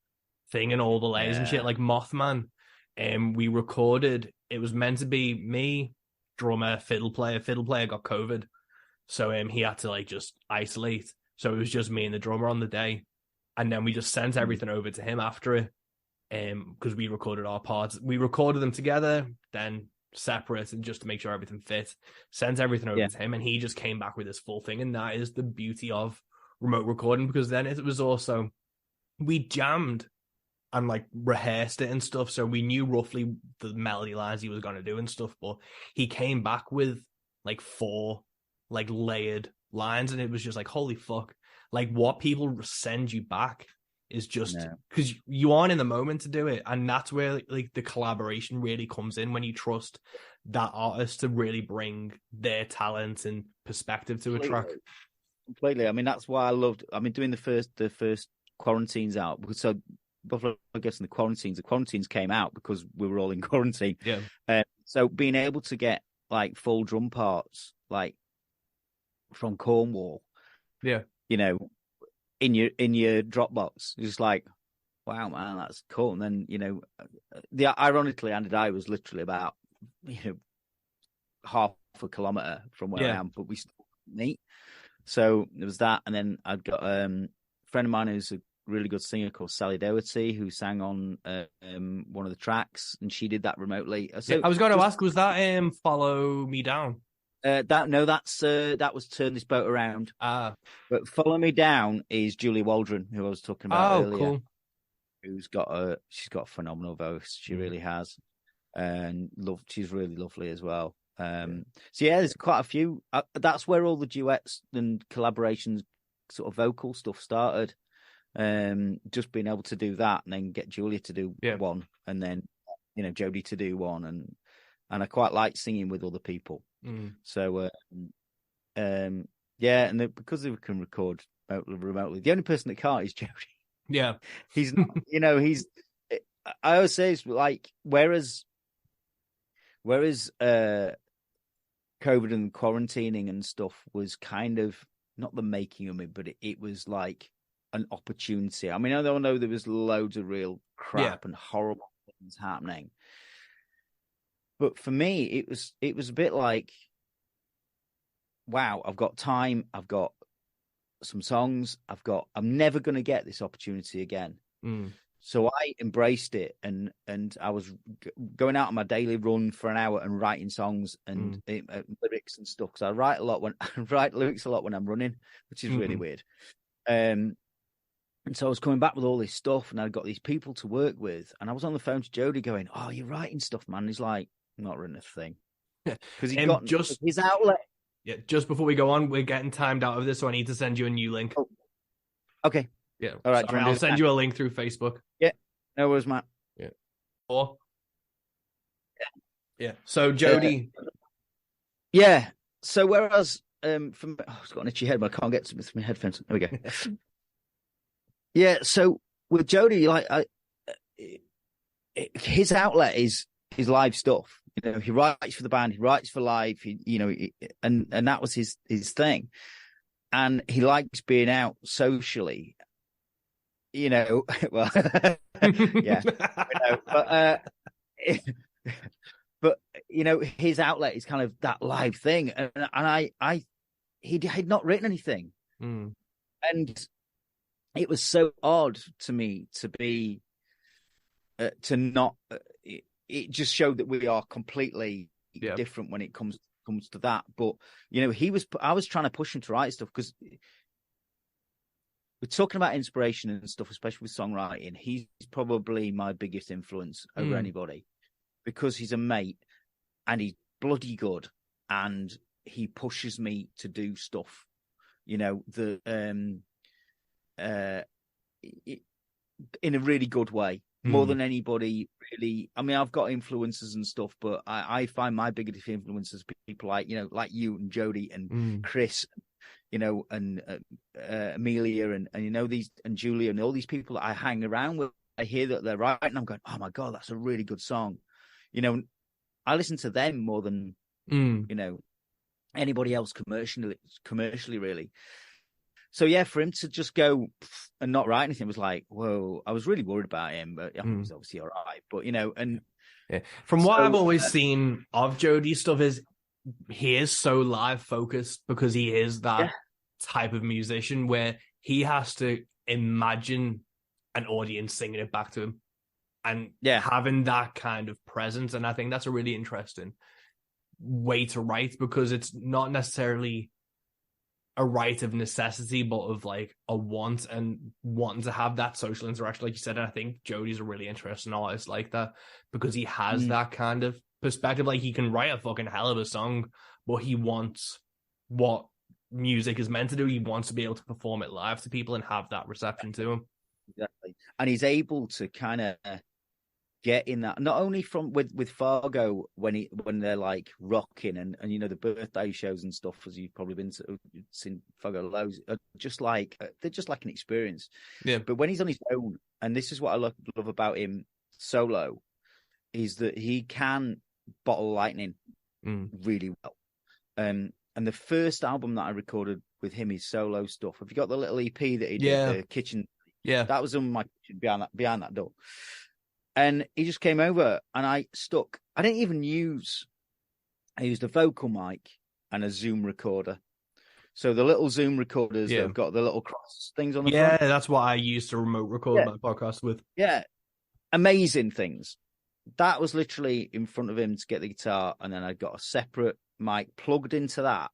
thing and all the layers and shit. Like Mothman, we recorded. It was meant to be me, drummer, fiddle player. Fiddle player got COVID, so he had to like just isolate. So it was just me and the drummer on the day. And then we just sent everything over to him after it. Because we recorded our parts. We recorded them together, then separate, and just to make sure everything fit. Sent everything over to him, and he just came back with this full thing. And that is the beauty of remote recording, because then it was also, we jammed and like rehearsed it and stuff, so we knew roughly the melody lines he was going to do and stuff, but he came back with like 4 like layered lines, and it was just like, holy fuck, like what people send you back is just because you aren't in the moment to do it. And that's where like the collaboration really comes in, when you trust that artist to really bring their talent and perspective to a track. Completely. I mean, that's why I loved, I mean, doing the first Quarantines out, because so before I guess in the Quarantines came out because we were all in quarantine. So being able to get like full drum parts like from Cornwall, you know, in your Dropbox, just like, wow, man, that's cool. And then, you know, ironically, And I was literally about, you know, half a kilometre from where I am, but we still meet. So there was that, and then I've got a friend of mine who's a really good singer called Sally Doherty, who sang on one of the tracks, and she did that remotely. So I was going to ask, was that Follow Me Down? That was Turn This Boat Around. But Follow Me Down is Julie Waldron, who I was talking about earlier. Cool. She's got a phenomenal voice. She really has, and she's really lovely as well. So yeah, there's quite a few. That's where all the duets and collaborations, sort of vocal stuff started. Just being able to do that, and then get Julia to do one, and then, you know, Jodie to do one, and I quite like singing with other people. So because we can record remotely, the only person that can't is Jodie. He's not, you know, I always say it's like, whereas COVID and quarantining and stuff was kind of not the making of me, but it was like an opportunity. I mean, I don't know, there was loads of real crap and horrible things happening, but for me, it was a bit like, wow, I've got time, I've got some songs, I'm never going to get this opportunity again. So I embraced it, and I was going out on my daily run for an hour and writing songs and lyrics and stuff, because I write lyrics a lot when I'm running, which is really weird. And so I was coming back with all this stuff, and I'd got these people to work with, and I was on the phone to Jody going, "Oh, you're writing stuff, man." And he's like, "I'm not writing a thing," because he's got his outlet. Yeah, just before we go on, we're getting timed out of this, so I need to send you a new link. Oh. Okay. Yeah. All right. Sorry, I'll send you a link through Facebook. Yeah. No worries, Matt. Yeah. Or. Yeah. So Jodie. Yeah. So whereas I've got an itchy head, but I can't get to my headphones. There we go. Yeah. So with Jodie, like his outlet is live stuff. You know, he writes for the band, he writes for live. And that was his thing. And he likes being out socially. You know, well, yeah, but you know, his outlet is kind of that live thing, and he had not written anything, and it was so odd to me to be to not. It just showed that we are completely different when it comes to that. But you know, I was trying to push him to write stuff, because we're talking about inspiration and stuff, especially with songwriting. He's probably my biggest influence over anybody, because he's a mate and he's bloody good, and he pushes me to do stuff, you know, in a really good way, more than anybody really. I mean, I've got influences and stuff, but I find my biggest influences people like, you know, like you and Jodie and Chris, you know, and Amelia and you know, these, and Julia, and all these people that I hang around with. I hear that they're writing, and I'm going, oh my God, that's a really good song. You know, I listen to them more than you know, anybody else commercially really. So yeah, for him to just go and not write anything was like, whoa. I was really worried about him, but he was obviously all right. But you know, and from what I've always seen of Jodie's stuff is he is so live focused, because he is that type of musician where he has to imagine an audience singing it back to him and having that kind of presence. And I think that's a really interesting way to write, because it's not necessarily a right of necessity, but of like a want, and wanting to have that social interaction, like you said. And I think Jody's a really interesting artist like that, because he has that kind of perspective. Like, he can write a fucking hell of a song, but he wants what music is meant to do. He wants to be able to perform it live to people and have that reception to him. Exactly. And he's able to kind of get in that, not only from with Fargo when they're like rocking and you know, the birthday shows and stuff, as you've probably seen Fargo loads, are just like, they're just like an experience. Yeah. But when he's on his own, and this is what I love about him solo, is that he can bottle lightning really well. And the first album that I recorded with him, his solo stuff. Have you got the little EP that he did, the kitchen? Yeah, that was on my kitchen behind that door. And he just came over, and I didn't even use. I used a vocal mic and a Zoom recorder. So the little Zoom recorders that have got the little cross things on the front. Yeah, that's what I used to remote record my podcast with. Yeah, amazing things. That was literally in front of him to get the guitar, and then I got a separate mic plugged into that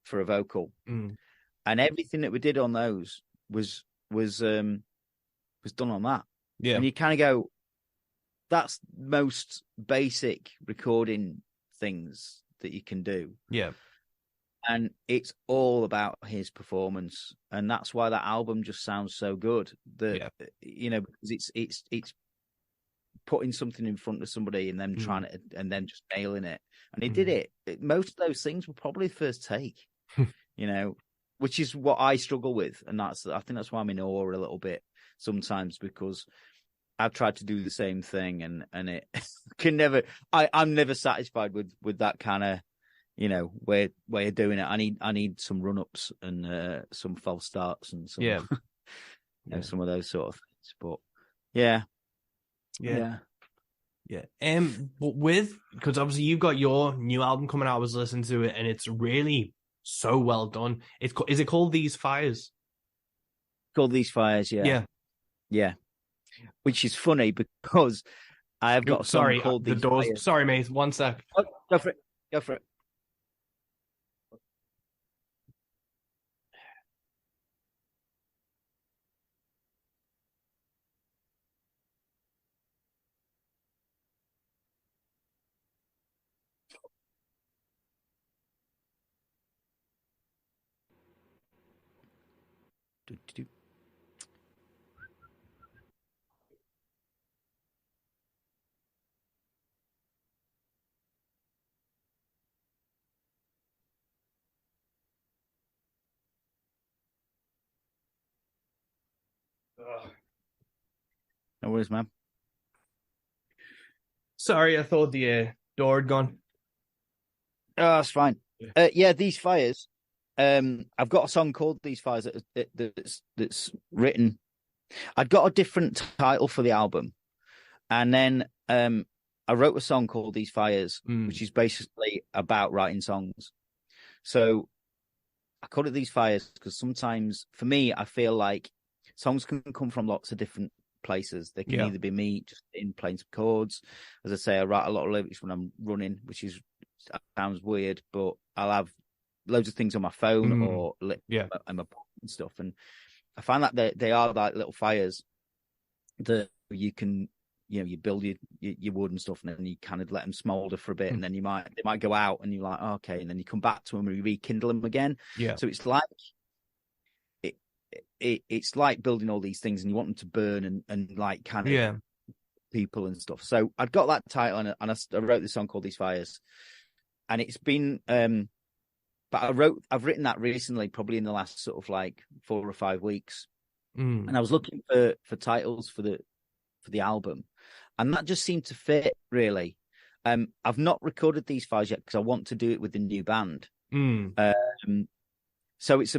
for a vocal. And everything that we did on those was done on that. Yeah. And you kind of go, that's most basic recording things that you can do. Yeah. And it's all about his performance. And that's why that album just sounds so good. You know, because it's putting something in front of somebody and them trying to, and then just nailing it. And he did it. Most of those things were probably the first take, you know, which is what I struggle with. And I think that's why I'm in awe a little bit sometimes, because I've tried to do the same thing and it can never, I'm never satisfied with that kind of, you know, way of doing it. I need some run-ups and some false starts and some, you know, some of those sort of things. But yeah. But because obviously you've got your new album coming out, I was listening to it, and it's really so well done. Is it called These Fires? Called These Fires, yeah. Which is funny because I have got a song called These Fires. Sorry, mate. 1 sec. Oh, go for it. No worries, man. Sorry, I thought the door had gone. Oh, that's fine. These Fires. I've got a song called These Fires that's written. I'd got a different title for the album, and then I wrote a song called These Fires, which is basically about writing songs. So I called it These Fires because sometimes, for me, I feel like songs can come from lots of different places. They can either be me just playing some chords. As I say, I write a lot of lyrics when I'm running, which sounds weird, but I'll have loads of things on my phone or and my and stuff. And I find that they are like little fires that you can, you know, you build your wood and stuff, and then you kind of let them smolder for a bit, and then they might go out, and you're like, oh, okay, and then you come back to them and rekindle them again. Yeah. So it's like it's like building all these things, and you want them to burn and like kind of people and stuff. So I'd got that title, and I wrote this song called These Fires, and it's been but I've written that recently, probably in the last sort of like 4 or 5 weeks, and I was looking for titles for the album, and that just seemed to fit really. I've not recorded These Fires yet because I want to do it with the new band. So it's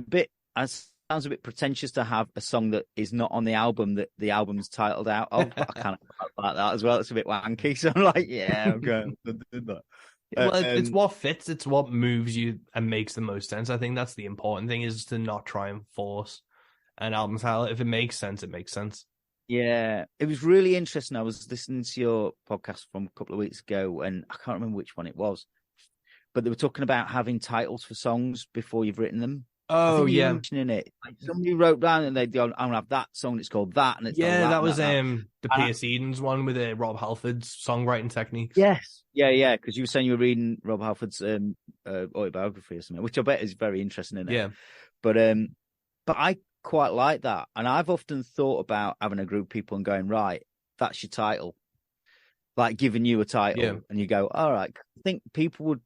sounds a bit pretentious to have a song that is not on the album that the album's titled out of, but I kind of like that as well. It's a bit wanky, so I'm like, yeah, I'm going to do that. Well, it's what fits. It's what moves you and makes the most sense. I think that's the important thing, is to not try and force an album title. If it makes sense, it makes sense. Yeah, it was really interesting. I was listening to your podcast from a couple of weeks ago, and I can't remember which one it was, but they were talking about having titles for songs before you've written them. I Oh think you were yeah, mentioning it. Like somebody wrote down and they'd go, I'm gonna have that song, it's called that, and it's all yeah. that That and was that. the Pierce Edens one with Rob Halford's songwriting techniques. Yes. Yeah, because you were saying you were reading Rob Halford's autobiography or something, which I bet is very interesting in it. Yeah, But I quite like that. And I've often thought about having a group of people and going, right, that's your title. Like giving you a title and you go, all right, I think people would.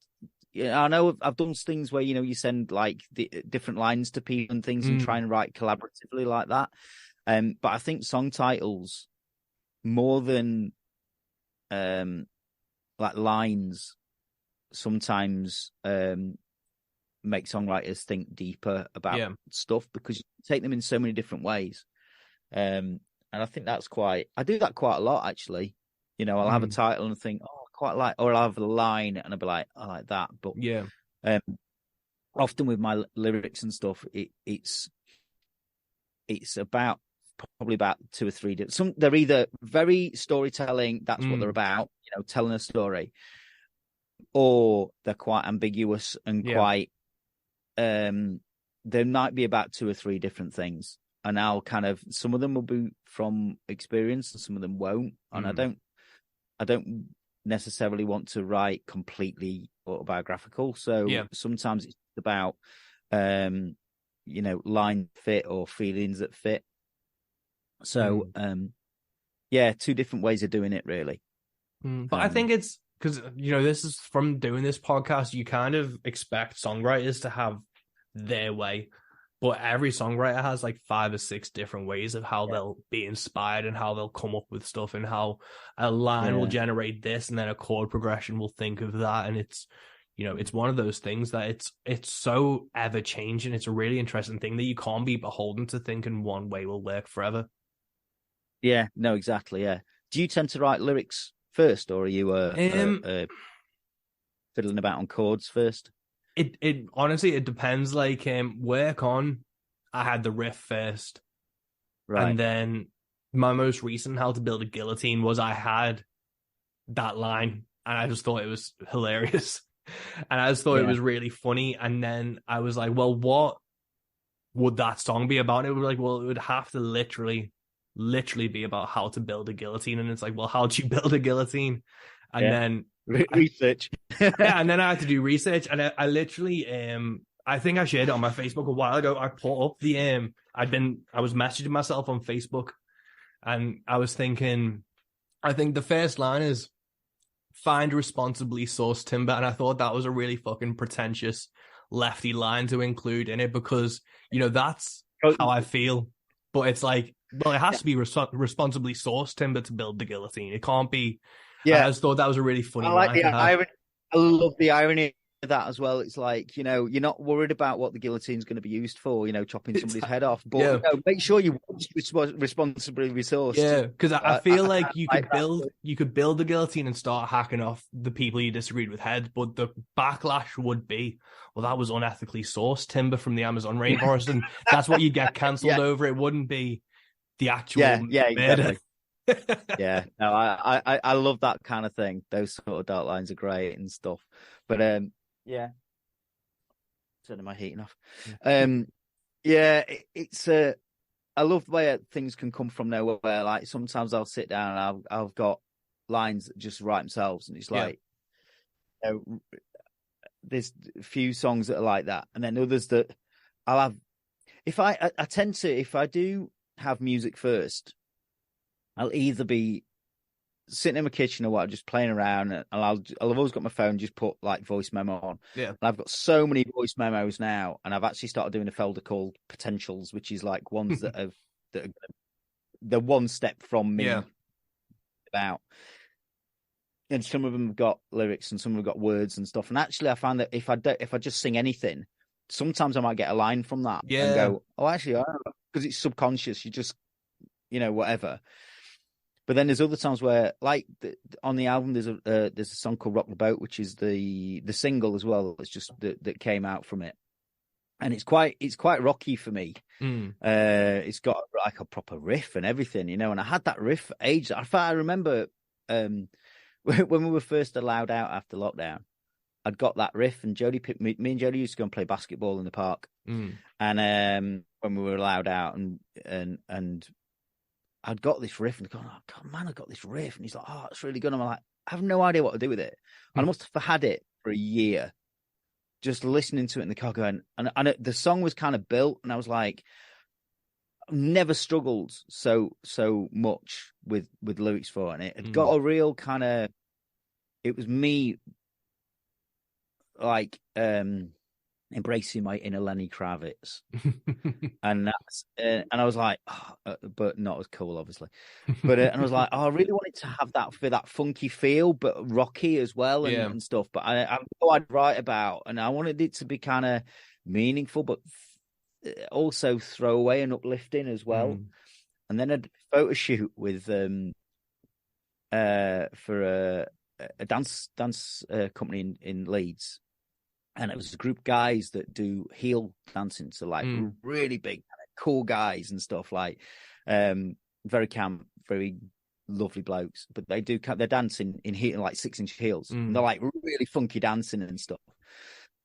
Yeah, I know I've done things where, you send like the different lines to people and things and try and write collaboratively like that. But I think song titles, more than like lines, sometimes make songwriters think deeper about stuff, because you take them in so many different ways. And I think that's I do that quite a lot, actually. I'll have a title and think, oh, I quite like, or I'll have a line and I'll be like, I like that. But often with my lyrics and stuff, it's about probably about two or three. They're either very storytelling, that's what they're about, telling a story, or they're quite ambiguous and quite. There might be about two or three different things, and I'll some of them will be from experience and some of them won't. And I don't necessarily want to write completely autobiographical. So sometimes it's about, line fit or feelings that fit. So, two different ways of doing it, really. But I think it's because, this is from doing this podcast, you kind of expect songwriters to have their way. But every songwriter has like 5 or 6 different ways of how they'll be inspired and how they'll come up with stuff, and how a line will generate this and then a chord progression will think of that. And it's, it's one of those things that it's so ever changing. It's a really interesting thing that you can't be beholden to thinking one way will work forever. Yeah, no, exactly. Yeah. Do you tend to write lyrics first, or are you fiddling about on chords first? It honestly, it depends. Like work on, I had the riff first, right, and then my most recent How to Build a Guillotine was I had that line and I just thought it was hilarious, and I just thought it was really funny. And then I was like, well, what would that song be about? And it was like, well, it would have to literally be about how to build a guillotine. And it's like, well, how do you build a guillotine? And then research. And then I had to do research, and I literally I think I shared it on my Facebook a while ago. I put up the I was messaging myself on Facebook, and I was thinking, I think the first line is find responsibly sourced timber, and I thought that was a really fucking pretentious lefty line to include in it, because that's how I feel. But it's like, well, it has to be responsibly sourced timber to build the guillotine. It can't be. Yeah, I just thought that was a really funny line. The irony. I love the irony of that as well. It's like, you're not worried about what the guillotine's going to be used for, chopping somebody's head off. But make sure you responsibly resourced. Yeah, because I feel like you could build the guillotine and start hacking off the people you disagreed with heads, but the backlash would be, well, that was unethically sourced timber from the Amazon rainforest, and that's what you'd get cancelled over. It wouldn't be the actual murder. Exactly. Yeah, no, I love that kind of thing. Those sort of dark lines are great and stuff. But turning my heating off. It's I love the way things can come from nowhere. Like sometimes I'll sit down and I've got lines that just write themselves, and it's like, there's a few songs that are like that, and then others that I'll have. If I tend to, if I do have music first, I'll either be sitting in my kitchen or what, just playing around, and I've always got my phone, just put like voice memo on. Yeah. And I've got so many voice memos now, and I've actually started doing a folder called Potentials, which is like ones that are they're one step from me about. And some of them have got lyrics and some have got words and stuff. And actually I found that if I just sing anything, sometimes I might get a line from that and go, oh, actually, because it's subconscious, you just, whatever. But then there's other times where, like on the album, there's a song called "Rock the Boat," which is the single as well. It's just that came out from it, and it's quite rocky for me. It's got like a proper riff and everything, you know. And I had that riff for ages. I remember when we were first allowed out after lockdown, I'd got that riff, and Jodie picked me. Me and Jodie used to go and play basketball in the park, and when we were allowed out, and I'd got this riff, and I go, oh God, man, I got this riff, and he's like, oh, it's really good. And I'm like, I have no idea what to do with it. And I must have had it for a year, just listening to it in the car, going, and the song was kind of built, and I was like, I've never struggled so much with lyrics for it. And it had got a real kind of, it was me like embracing my inner Lenny Kravitz, and that's and I was like, oh, but not as cool, obviously. But and I was like, oh, I really wanted to have that funky feel, but rocky as well, and stuff. But I know I'd write about, and I wanted it to be kind of meaningful, but also throwaway and uplifting as well. And then a photo shoot with for a dance company in Leeds. And it was a group of guys that do heel dancing. So like really big, cool guys and stuff, like very camp, very lovely blokes. But they're dancing in heel, like 6-inch heels. And they're like really funky dancing and stuff.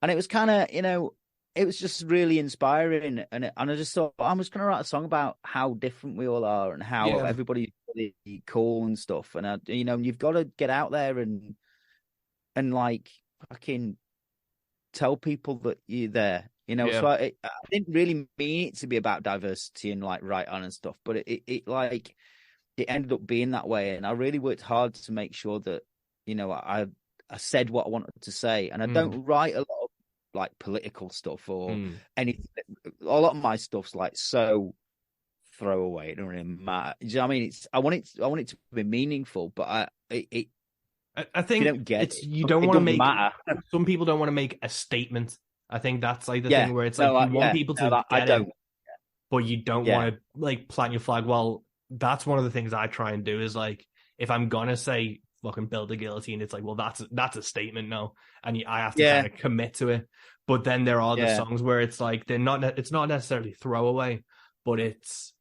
And it was kind of, you know, it was just really inspiring. And I just thought, I'm just going to write a song about how different we all are and how everybody's really cool and stuff. And, you know, you've got to get out there and like fucking tell people that you're there, you know. So I didn't really mean it to be about diversity and like right on and stuff, but it like it ended up being that way. And I really worked hard to make sure that, you know, I said what I wanted to say. And I don't write a lot of like political stuff or anything. A lot of my stuff's like so throwaway. It don't really matter. Do you know what I mean? I want it to be meaningful, but I think you don't get it. You don't want to make matter. Some people don't want to make a statement. I think that's like the thing where it's like you want people to get it, but you don't want to like plant your flag. Well, that's one of the things I try and do is like, if I'm gonna say fucking build a guillotine, it's like, well, that's a statement now, and I have to kind of commit to it. But then there are the songs where it's like it's not necessarily throwaway, but it's,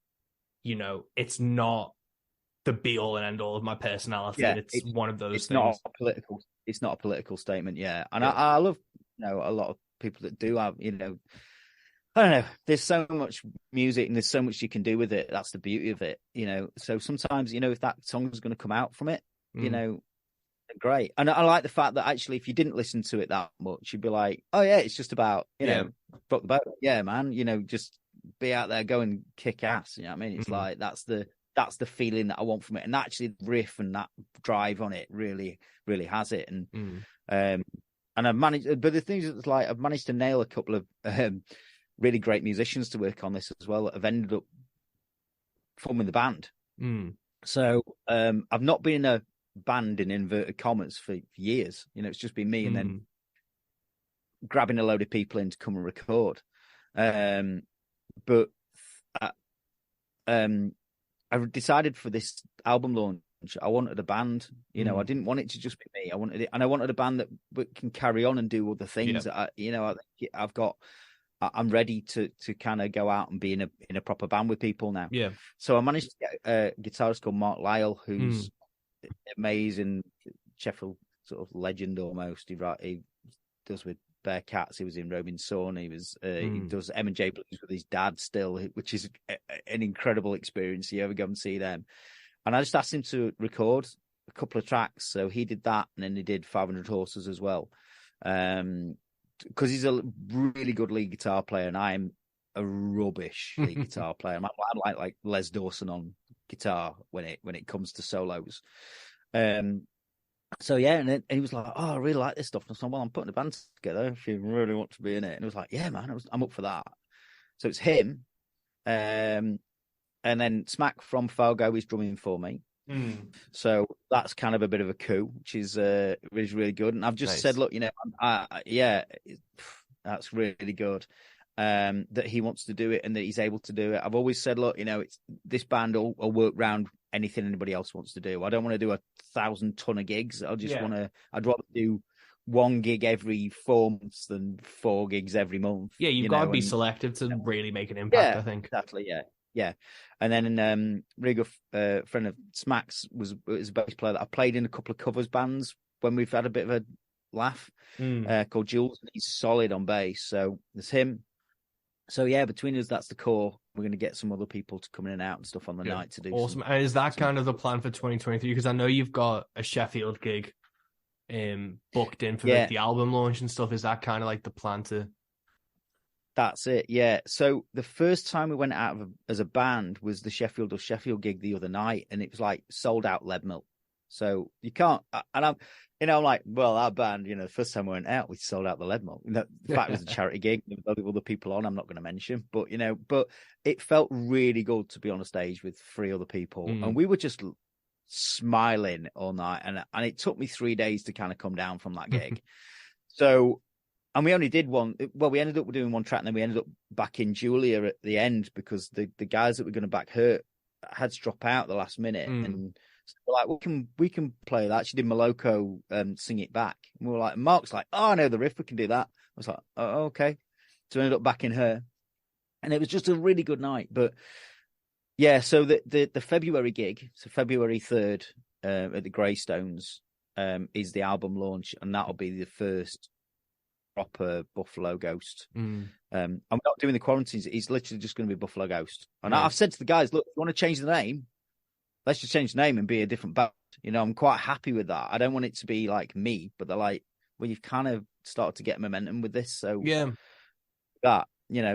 you know, it's not the be all and end all of my personality. And it's one of those things. It's not a political statement. Yeah. And I love, you know, a lot of people that do have, you know, I don't know, there's so much music and there's so much you can do with it. That's the beauty of it, you know. So sometimes, you know, if that song is going to come out from it, you know, great. And I like the fact that actually, if you didn't listen to it that much, you'd be like, oh yeah, it's just about, you know, rock the boat. Yeah, man, you know, just be out there, go and kick ass. You know what I mean? It's like, that's the feeling that I want from it. And actually the riff and that drive on it really, really has it. And I've managed, but the thing is, like, I've managed to nail a couple of really great musicians to work on this as well that have ended up forming the band. So I've not been in a band in inverted commas for years. You know, it's just been me and then grabbing a load of people in to come and record. But I've decided for this album launch, I wanted a band. You know, I didn't want it to just be me. I wanted it, and I wanted a band that can carry on and do other things. That I'm ready to kind of go out and be in a proper band with people now. Yeah. So I managed to get a guitarist called Mark Lyle, who's amazing, Sheffield sort of legend almost. He does with Bear Cats. He was in Robin Son. He does M&J Blues with his dad still, which is an incredible experience. You ever go and see them? And I just asked him to record a couple of tracks. So he did that, and then he did 500 Horses as well. Because he's a really good lead guitar player, and I'm a rubbish lead guitar player. I'm like Les Dawson on guitar when it comes to solos. So yeah, and he was like, "Oh, I really like this stuff." And I said, "Well, I'm putting a band together if you really want to be in it." And he was like, "Yeah, man, I'm up for that." So it's him, and then Smack from Fargo is drumming for me. So that's kind of a bit of a coup, which is really good. And I've just said, look, you know, yeah, that's really good. that he wants to do it and that he's able to do it. I've always said, look, it's this band will work around anything anybody else wants to do. I don't want to do 1,000 ton of gigs. I'd rather do one gig every 4 months than 4 gigs every month. Yeah, you've got to be selective to really make an impact, I think. Exactly, yeah. And then really good friend of Smacks was a bass player that I played in a couple of covers bands when we've had a bit of a laugh, called Jules. He's solid on bass, so there's him. So yeah, between us, that's the core. We're going to get some other people to come in and out and stuff on the night to do. Awesome. And is that kind of the plan for 2023? Because I know you've got a Sheffield gig booked in for the album launch and stuff. Is that kind of like the plan to? That's it, yeah. So the first time we went out as a band was the Sheffield gig the other night, and it was like sold out Leadmill. So you can't, and I'm like, well, our band, the first time we went out, we sold out the Leadmill. The fact it was a charity gig, there were other people on, I'm not going to mention, but it felt really good to be on a stage with 3 other people, and we were just smiling all night, and it took me 3 days to kind of come down from that gig. So, and we only did one. Well, we ended up doing one track, and then we ended up back in Julia at the end because the guys that were going to back her had to drop out the last minute, and so we're like, we can play that. She did Moloko sing it back, and we were like, Mark's like, oh, I know the riff, we can do that. I was like, oh, okay. So I ended up backing her, and it was just a really good night. But yeah, so the February gig, so February 3rd at the Greystones, is the album launch, and that'll be the first proper Buffalo Ghost. I'm not doing the quarantines. It's literally just going to be Buffalo Ghost. And I've said to the guys, look, if you want to change the name, let's just change the name and be a different band. I'm quite happy with that. I don't want it to be like me, but they're like, well, you've kind of started to get momentum with this. So that,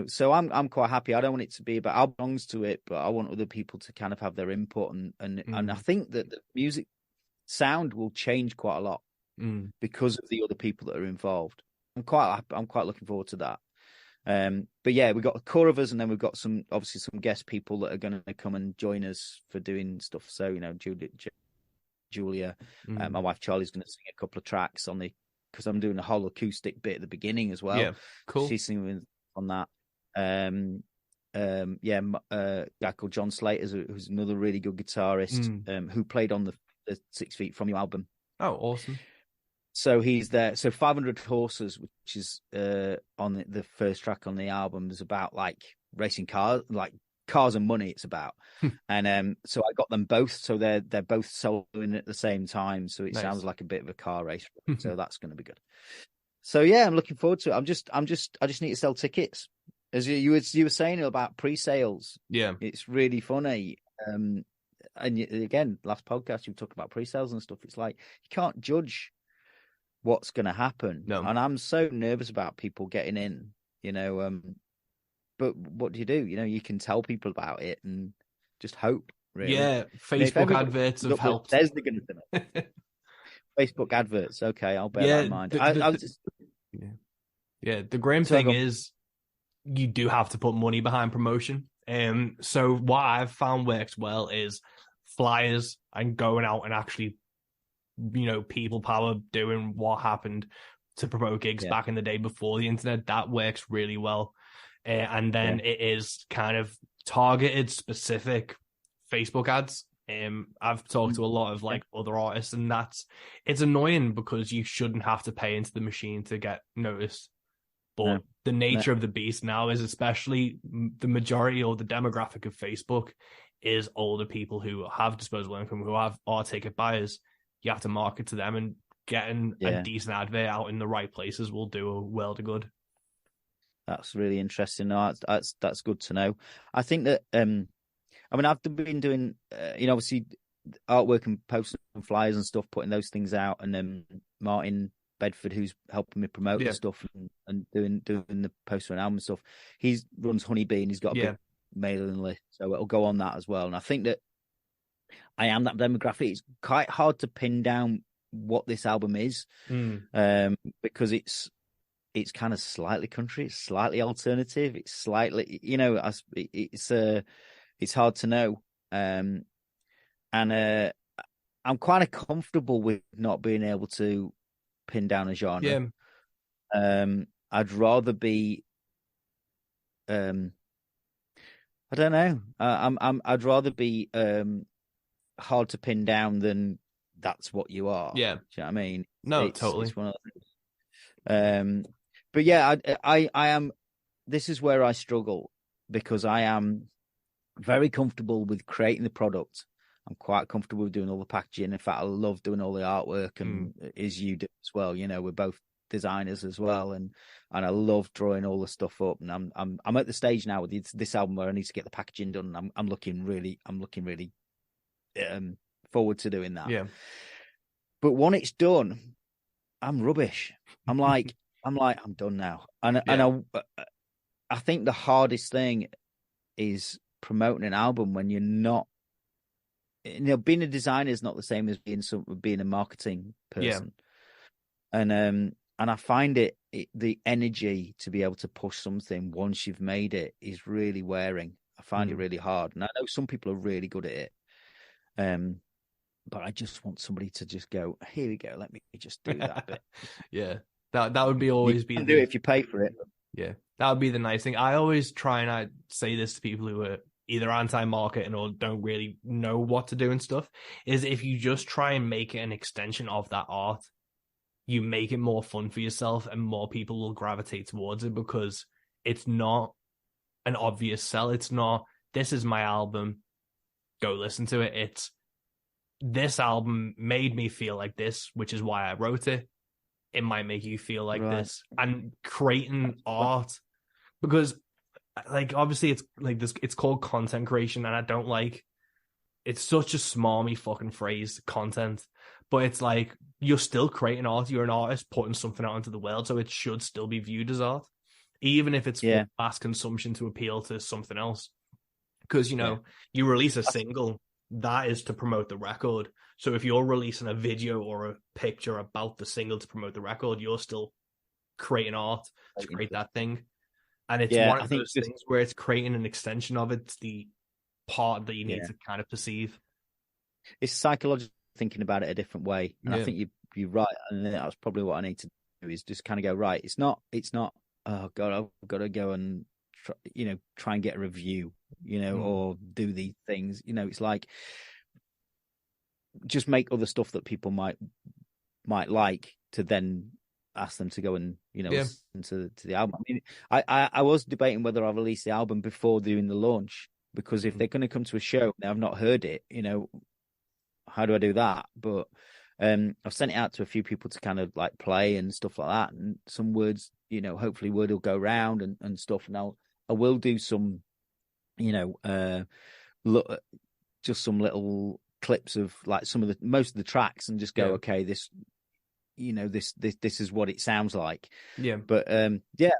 so I'm quite happy. I don't want it to be about, I belongs to it, but I want other people to kind of have their input. And I think that the music sound will change quite a lot because of the other people that are involved. I'm quite looking forward to that. But yeah, we've got a core of us, and then we've got some guest people that are going to come and join us for doing stuff. So, Julia, my wife Charlie's going to sing a couple of tracks because I'm doing a whole acoustic bit at the beginning as well. Yeah, cool. She's singing on that. A guy called John Slater, who's another really good guitarist, who played on the 6 Feet From You album. Oh, awesome. So he's there. So 500 Horses, which is on the first track on the album, is about like racing cars, like cars and money. It's about, and so I got them both. So they're both soloing at the same time. So it sounds like a bit of a car race. So that's going to be good. So yeah, I'm looking forward to it. I just need to sell tickets. As you were saying about pre-sales. Yeah, it's really funny. And again, last podcast you talked about pre-sales and stuff. It's like you can't judge what's going to happen. No. And I'm so nervous about people getting in, but what do? You can tell people about it and just hope, really. Yeah, Facebook adverts have helped. There's the going to Facebook adverts. Okay, I'll bear that in mind. The grim thing is you do have to put money behind promotion. So what I've found works well is flyers and going out and actually people power, doing what happened to promote gigs back in the day before the internet. That works really well. And then it is kind of targeted specific Facebook ads. I've talked to a lot of other artists, and it's annoying because you shouldn't have to pay into the machine to get noticed. But the nature of the beast now is, especially the majority or the demographic of Facebook is older people who have disposable income, who are ticket buyers. You have to market to them, and getting a decent advert out in the right places will do a world of good. That's really interesting. No, that's good to know. I think that I've been doing obviously artwork and posting flyers and stuff, putting those things out, and then Martin Bedford, who's helping me promote the stuff and doing the poster and album stuff. He runs Honeybee, and he's got a big mailing list, so it'll go on that as well. And I think that I am that demographic. It's quite hard to pin down what this album is, because it's kind of slightly country, it's slightly alternative, it's slightly, it's hard to know. And I'm kind of comfortable with not being able to pin down a genre. I'd rather be I don't know. I'd rather be hard to pin down than that's what you are. Yeah. Do you know what I mean? No, It's totally. one of those. But yeah, I am. This is where I struggle because I am very comfortable with creating the product. I'm quite comfortable with doing all the packaging. In fact, I love doing all the artwork, and as you do as well. You know, we're both designers as well, and I love drawing all the stuff up. And I'm at the stage now with this album where I need to get the packaging done. And I'm looking really forward to doing that. Yeah. But when it's done, I'm rubbish. I'm done now. And I think the hardest thing is promoting an album when you're not. You know, being a designer is not the same as being a marketing person. Yeah. And I find the energy to be able to push something once you've made it is really wearing. I find it really hard. And I know some people are really good at it. But I just want somebody to just go, here we go, let me just do that bit. Yeah. That would be always you can do it if you pay for it. Yeah. That would be the nice thing. I always try and I say this to people who are either anti-marketing or don't really know what to do and stuff, is if you just try and make it an extension of that art, you make it more fun for yourself and more people will gravitate towards it because it's not an obvious sell. It's not, this is my album, go listen to it. It's, this album made me feel like this, which is why I wrote it. It might make you feel like this. And creating art, because like obviously it's like this, it's called content creation, and I don't like, it's such a smarmy fucking phrase, content, but it's like you're still creating art. You're an artist putting something out into the world, so it should still be viewed as art, even if it's for mass consumption to appeal to something else. Because you know, you release a single, that is to promote the record. So if you're releasing a video or a picture about the single to promote the record, you're still creating art to create that thing. And it's one of those things where it's creating an extension of it. It's the part that you need to kind of perceive. It's psychological thinking about it a different way. And I think you're right. And that's probably what I need to do, is just kind of go, right, it's not, oh God, I've got to go and try and get a review, or do these things. It's like, just make other stuff that people might like, to then ask them to go and listen to the album. I mean, I was debating whether I release the album before doing the launch, because if they're going to come to a show and I've not heard it, how do I do that? But I've sent it out to a few people to kind of like play and stuff like that, and some words, hopefully word will go round and stuff. And I will do some, just some little clips of like most of the tracks, and just go, okay, this is what it sounds like. But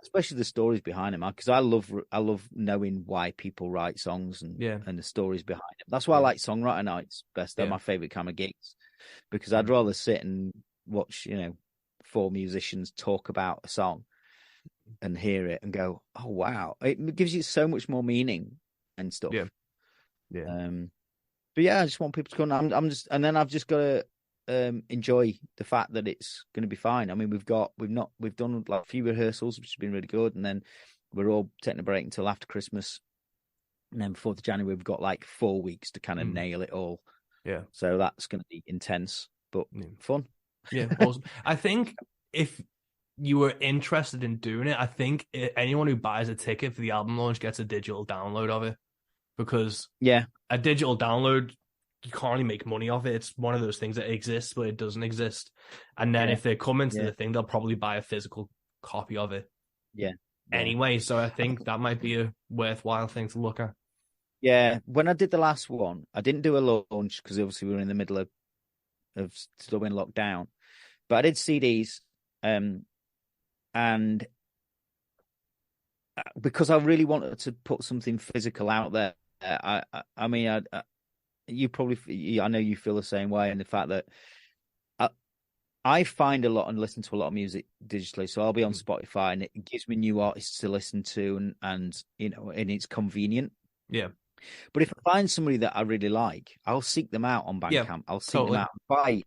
especially the stories behind them, because I love knowing why people write songs and the stories behind them. That's why I like songwriter nights best. They're my favorite kind of gigs, because I'd rather sit and watch 4 musicians talk about a song and hear it and go, oh wow, it gives you so much more meaning and stuff. But yeah, I just want people to come. I've just got to enjoy the fact that it's going to be fine. I mean, we've done like a few rehearsals, which has been really good, and then we're all taking a break until after Christmas, and then 4th of January we've got like 4 weeks to kind of nail it all. So that's going to be intense but fun. Awesome. I think if you were interested in doing it, I think anyone who buys a ticket for the album launch gets a digital download of it, because a digital download, you can't really make money off it. It's one of those things that exists, but it doesn't exist. And then if they come into the thing, they'll probably buy a physical copy of it. Anyway, so I think that might be a worthwhile thing to look at. Yeah. When I did the last one, I didn't do a launch because obviously we were in the middle of still in lockdown. But I did CDs, and because I really wanted to put something physical out there. I mean, you probably, I know you feel the same way, and the fact that I find a lot and listen to a lot of music digitally. So I'll be on Spotify, and it gives me new artists to listen to, and it's convenient. But if I find somebody that I really like, I'll seek them out on Bandcamp. I'll seek them out and buy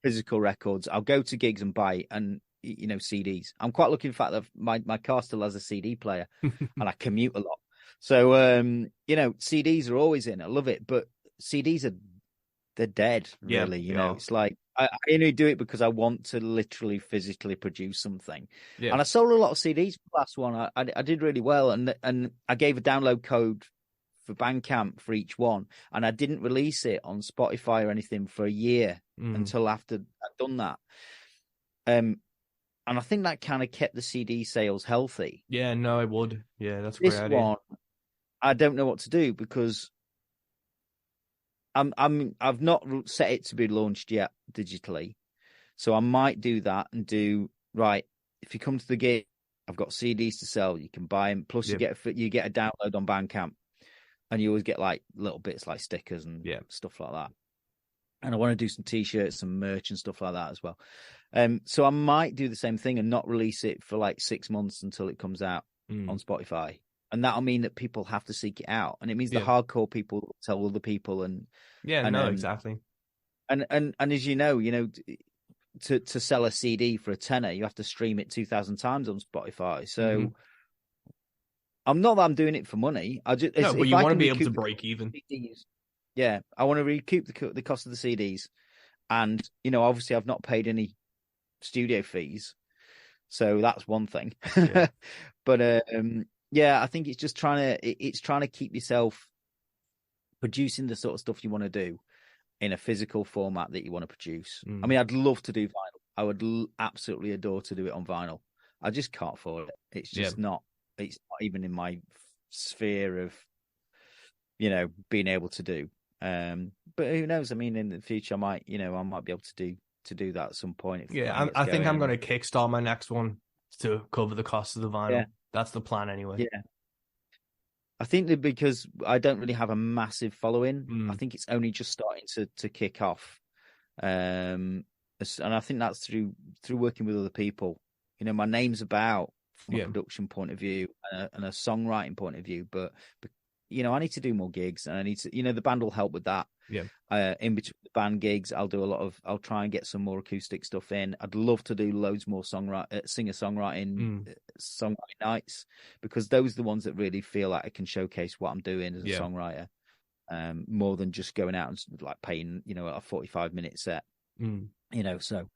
physical records. I'll go to gigs and buy it. And CDs. I'm quite lucky in the fact that my car still has a CD player, and I commute a lot. So CDs are always in. I love it, but CDs they're dead, really. It's like I only do it because I want to literally physically produce something. Yeah. And I sold a lot of CDs for the last one. I did really well, and I gave a download code for Bandcamp for each one, and I didn't release it on Spotify or anything for a year until after I'd done that. And I think that kind of kept the CD sales healthy. Yeah, no, I would. Yeah, that's a This great idea. one, I don't know what to do because I've not set it to be launched yet digitally, so I might do that and do right. If you come to the gig, I've got CDs to sell. You can buy them. Plus, you get a download on Bandcamp, and you always get like little bits like stickers and stuff like that. And I want to do some T-shirts, some merch, and stuff like that as well. So I might do the same thing and not release it for like 6 months until it comes out on Spotify. And that'll mean that people have to seek it out, and it means the hardcore people tell other people. And exactly. And as to sell a CD for a tenner, you have to stream it 2,000 times on Spotify. So I'm not that I'm doing it for money. But you want to be able to break even. CDs, yeah, I want to recoup the cost of the CDs, and obviously I've not paid any studio fees, so that's one thing. Yeah. But I think it's just trying to keep yourself producing the sort of stuff you want to do in a physical format that you want to produce. I mean, I'd love to do vinyl. I would absolutely adore to do it on vinyl. I just can't afford it. It's just not. It's not even in my sphere of, being able to do. But who knows? I mean, in the future, I might be able to do that at some point. I think I'm going to kickstart my next one to cover the cost of the vinyl. Yeah. That's the plan anyway. Yeah. I think that because I don't really have a massive following, I think it's only just starting to kick off. And I think that's through working with other people. My name's about from a production point of view and a songwriting point of view, but I need to do more gigs, and I need to, the band will help with that. Yeah. In between the band gigs, I'll try and get some more acoustic stuff in. I'd love to do loads more singer-songwriting nights, because those are the ones that really feel like I can showcase what I'm doing as a songwriter, more than just going out and like paying, a 45-minute set. So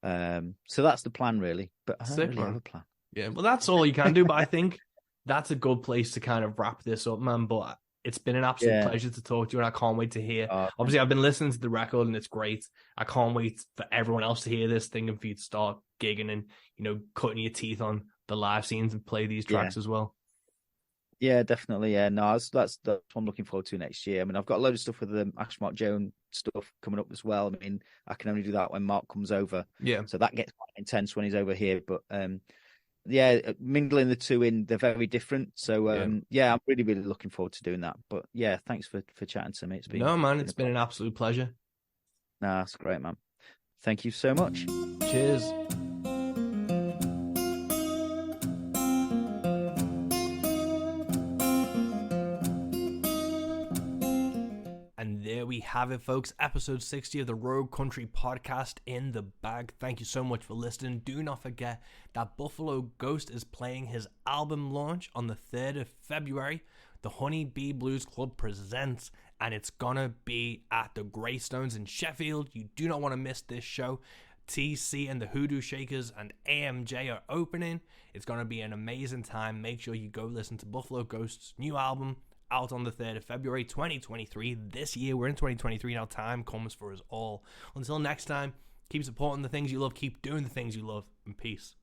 that's the plan really, but I don't really have a plan. Yeah, well, that's all you can do, but I think that's a good place to kind of wrap this up, man. But it's been an absolute pleasure to talk to you, and I can't wait to hear. Obviously, I've been listening to the record, and it's great. I can't wait for everyone else to hear this thing and for you to start gigging and, cutting your teeth on the live scenes and play these tracks as well. Yeah, definitely. Yeah, no, that's what I'm looking forward to next year. I mean, I've got a load of stuff with the Ash Mark Jones stuff coming up as well. I mean, I can only do that when Mark comes over. Yeah. So that gets quite intense when he's over here. But mingling the two in, they're very different. So I'm really, really looking forward to doing that. But yeah, thanks for chatting to me. It's been an absolute pleasure. Nah, that's great, man. Thank you so much. Cheers. And there we have it, folks. Episode 60 of the Rogue Country podcast in the bag. Thank you so much for listening. Do not forget that Buffalo Ghost is playing his album launch on the 3rd of February. The Honey Bee Blues Club presents, and it's gonna be at the Greystones in Sheffield. You do not want to miss this show. TC and the Hoodoo Shakers and AMJ are opening. It's gonna be an amazing time. Make sure you go listen to Buffalo Ghost's new album, out on the 3rd of February 2023. This year, we're in 2023 now. Time comes for us all. Until next time, keep supporting the things you love, keep doing the things you love, and peace.